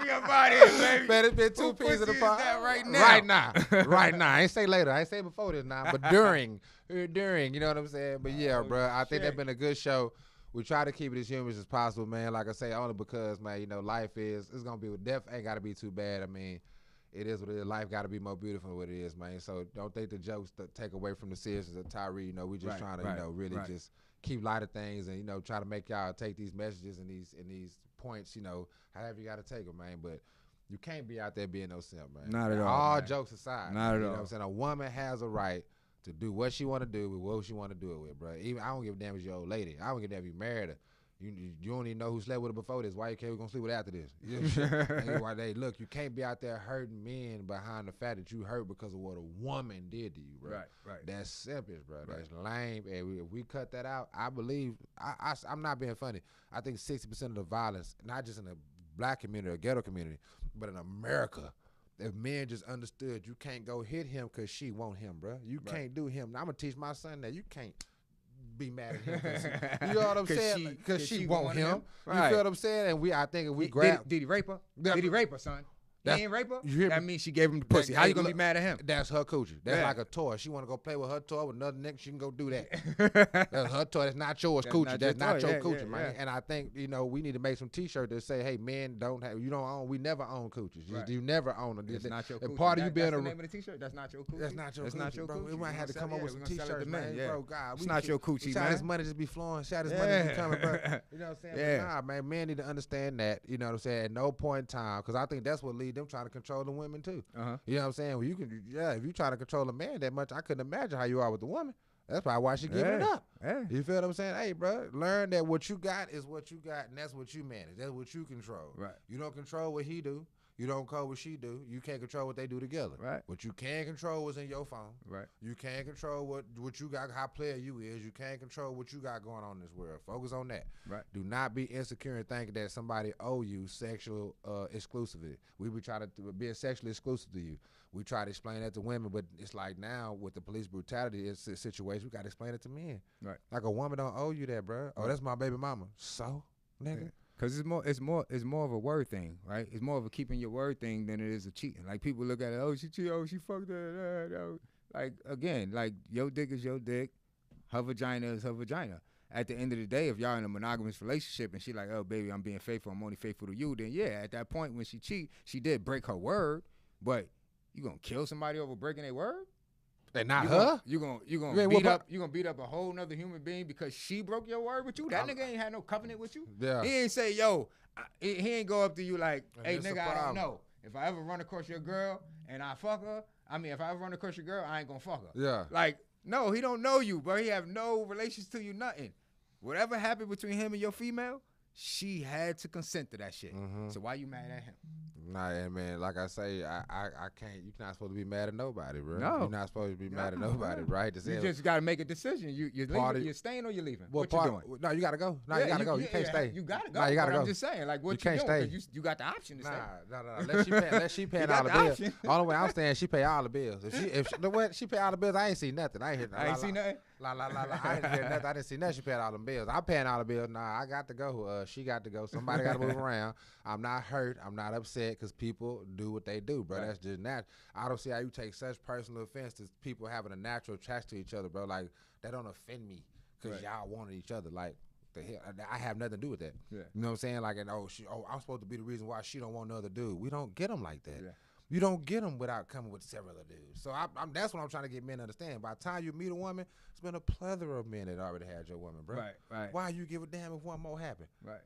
We up out here, baby. Man, it's been two pieces of the pot. Right now. Right now. Right now. I ain't say later. I ain't say before this now, but during, you know what I'm saying? But yeah, bro, I think that's been a good show. We try to keep it as humorous as possible, man. Like I say, only because, man, you know, life it's going to be, death ain't got to be too bad. I mean, it is what it is. Life got to be more beautiful than what it is, man. So don't think the jokes take away from the seriousness of Tyree. You know, we just trying to, you know, really just keep light of things and, you know, try to make y'all take these messages and these points, you know, however you got to take them, man. But you can't be out there being no simp, man. Not at all. All man. jokes aside. Not at all. You know what I'm saying? A woman has a right to do what she want to do with what she want to do it with, bro. Even I don't give a damn if your old lady. I don't give a damn if you married her. You don't even know who slept with her before this. Why you can't? We gonna sleep with her after this? You know, look, you can't be out there hurting men behind the fact that you hurt because of what a woman did to you, bro. Right. That's selfish, bro. That's lame. And if we cut that out, I believe I'm not being funny. I think 60% of the violence, not just in the black community or ghetto community, but in America, if men just understood you can't go hit him because she want him, bro. You can't do him. Now, I'm gonna teach my son that you can't be mad at him. You know what I'm saying? Because she want him. Right. You feel what I'm saying? And I think if we grab. Did he rape her? Did he rape her, son? He ain't rape her? You hear that me? means she gave him the pussy. How you gonna be mad at him? That's her coochie. That's like a toy. She want to go play with her toy with another nigga, she can go do that. That's her toy. That's not yours, coochie. That's not your coochie, man. And I think, you know, we need to make some T-shirts that say, hey, men you don't own, we never own coochies. Right. You never own them. That's not your coochie. And part of you being that's the name of the T-shirt? That's not your coochie? That's not your coochie. That's not your coochie. We might have to come up with some T-shirts, man. Bro, God. It's not your coochie, man. Shout his money just be flowing. Shout his money just be coming, bro. You know what I'm saying? Yeah. But nah, man, men need to understand that, you know what I'm saying, at no point in time, because I think that's what lead them trying to control the women, too. You know what I'm saying? Well, if you try to control a man that much, I couldn't imagine how you are with the woman. That's probably why she giving it up. You feel what I'm saying? Hey, bro, learn that what you got is what you got, and that's what you manage. That's what you control. Right. You don't control what he do. You don't control what she do. You can't control what they do together. Right. What you can control what's in your phone. Right. You can't control what you got, how player you is. You can't control what you got going on in this world. Focus on that. Right. Do not be insecure and think that somebody owe you sexual exclusivity. We be trying to be sexually exclusive to you. We try to explain that to women, but it's like now with the police brutality situation, we got to explain it to men. Right. Like a woman don't owe you that, bro. Oh, that's my baby mama. So, nigga. Yeah. Cause it's more of a word thing, right? It's more of a keeping your word thing than it is a cheating. Like people look at it, oh she cheated, oh she fucked that. Like again, like your dick is your dick, her vagina is her vagina. At the end of the day, if y'all in a monogamous relationship and she like, oh baby, I'm being faithful, I'm only faithful to you, then yeah, at that point when she cheat, she did break her word, but you gonna kill somebody over breaking their word? And not her? You gonna beat up a whole nother human being because she broke your word with you? That nigga ain't had no covenant with you. Yeah. He ain't say, yo, he ain't go up to you like, hey And nigga, I don't know. If I ever run across your girl and I fuck her, if I ever run across your girl, I ain't gonna fuck her. Yeah. Like, no, he don't know you, bro. He have no relations to you, nothing. Whatever happened between him and your female, she had to consent to that shit. Mm-hmm. So why you mad at him? Nah, man, like I say, I can't. You're not supposed to be mad at nobody, bro. No. You're not supposed to be mad at nobody, right? You just got to make a decision. You're leaving, you're staying or you're leaving? Well, what you doing? No, you got to go. No, you got to go. You can't stay. You got to go. No, you got to go. I'm just saying, like, what you can't doing? stay. You got the option to stay. Nah. Unless she paying all the bills. Only way I'm staying, she pay all the bills. If she pay all the bills, I ain't see nothing. I ain't hear nothing. I ain't see nothing? I didn't hear nothing. I didn't see nothing. She paid all the bills. I'm paying all the bills. Nah, I got to go. She got to go. Somebody got to move around. I'm not hurt. I'm not upset because people do what they do, bro. Right. That's just natural. I don't see how you take such personal offense to people having a natural attraction to each other, bro. Like, that don't offend me because y'all wanted each other. Like, the hell, I have nothing to do with that. Yeah. You know what I'm saying? Like, and I'm supposed to be the reason why she don't want another dude. We don't get them like that. Yeah. You don't get them without coming with several other dudes. So that's what I'm trying to get men to understand. By the time you meet a woman, it's been a plethora of men that already had your woman, bro. Right. Why you give a damn if one more happen? Right.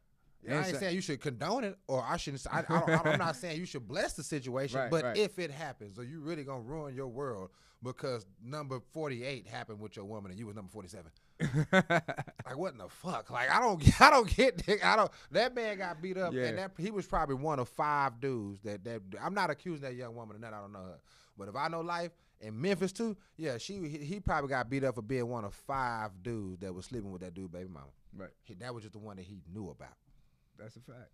I ain't saying you should condone it, or I shouldn't. I'm not saying you should bless the situation, but if it happens, are you really gonna ruin your world because number 48 happened with your woman and you was number 47? Like, what in the fuck? Like, I don't get. That man got beat up, and he was probably one of 5 dudes that I'm not accusing that young woman of that. I don't know her, but if I know life in Memphis too, yeah, he probably got beat up for being one of 5 dudes that was sleeping with that dude baby mama. Right. That was just the one that he knew about. That's a fact.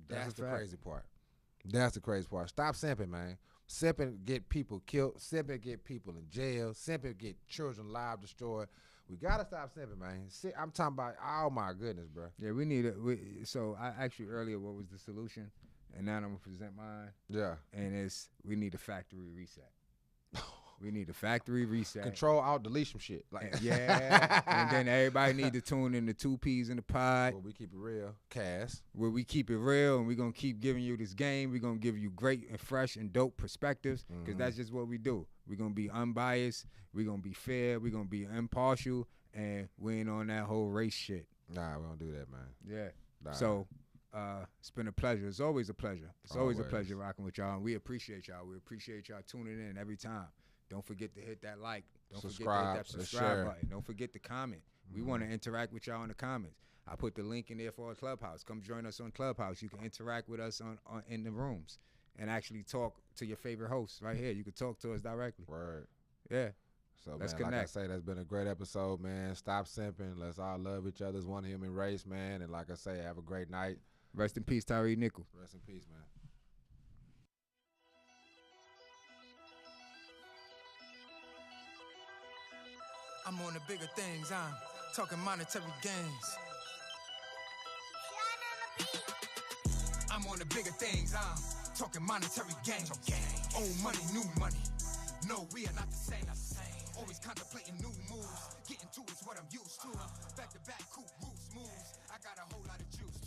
That's the crazy part. That's the crazy part. Stop simping, man. Simping get people killed. Simping get people in jail. Simping get children lives destroyed. We gotta stop simping, man. I'm talking about. Oh my goodness, bro. Yeah, we need it. So I asked you earlier what was the solution, and now I'm gonna present mine. Yeah. And we need a factory reset. We need a factory reset. Control out, delete some shit. Like yeah. And then everybody need to tune in the 2 P's in the pod. Where we keep it real. Cass. Where we keep it real, and we're going to keep giving you this game. We're going to give you great and fresh and dope perspectives because that's just what we do. We're going to be unbiased. We're going to be fair. We're going to be impartial. And we ain't on that whole race shit. Nah, we don't do that, man. Yeah. Nah. So it's been a pleasure. It's always a pleasure. It's always a pleasure rocking with y'all. And we appreciate y'all. We appreciate y'all tuning in every time. Don't forget to hit that like. Don't forget to hit that subscribe button. Don't forget to comment. We want to interact with y'all in the comments. I put the link in there for our Clubhouse. Come join us on Clubhouse. You can interact with us on in the rooms and actually talk to your favorite hosts right here. You can talk to us directly. Word. Yeah. So, let's connect. Like I say, that's been a great episode, man. Stop simping. Let's all love each other as one human race, man. And like I say, have a great night. Rest in peace, Tyree Nichols. Rest in peace, man. I'm on the bigger things, I'm talking monetary gains. I'm on the bigger things, I'm talking monetary gains. Old money, new money. No, we are not the same. Always contemplating new moves. Getting to is what I'm used to. Back to back, cool, roots, moves. I got a whole lot of juice.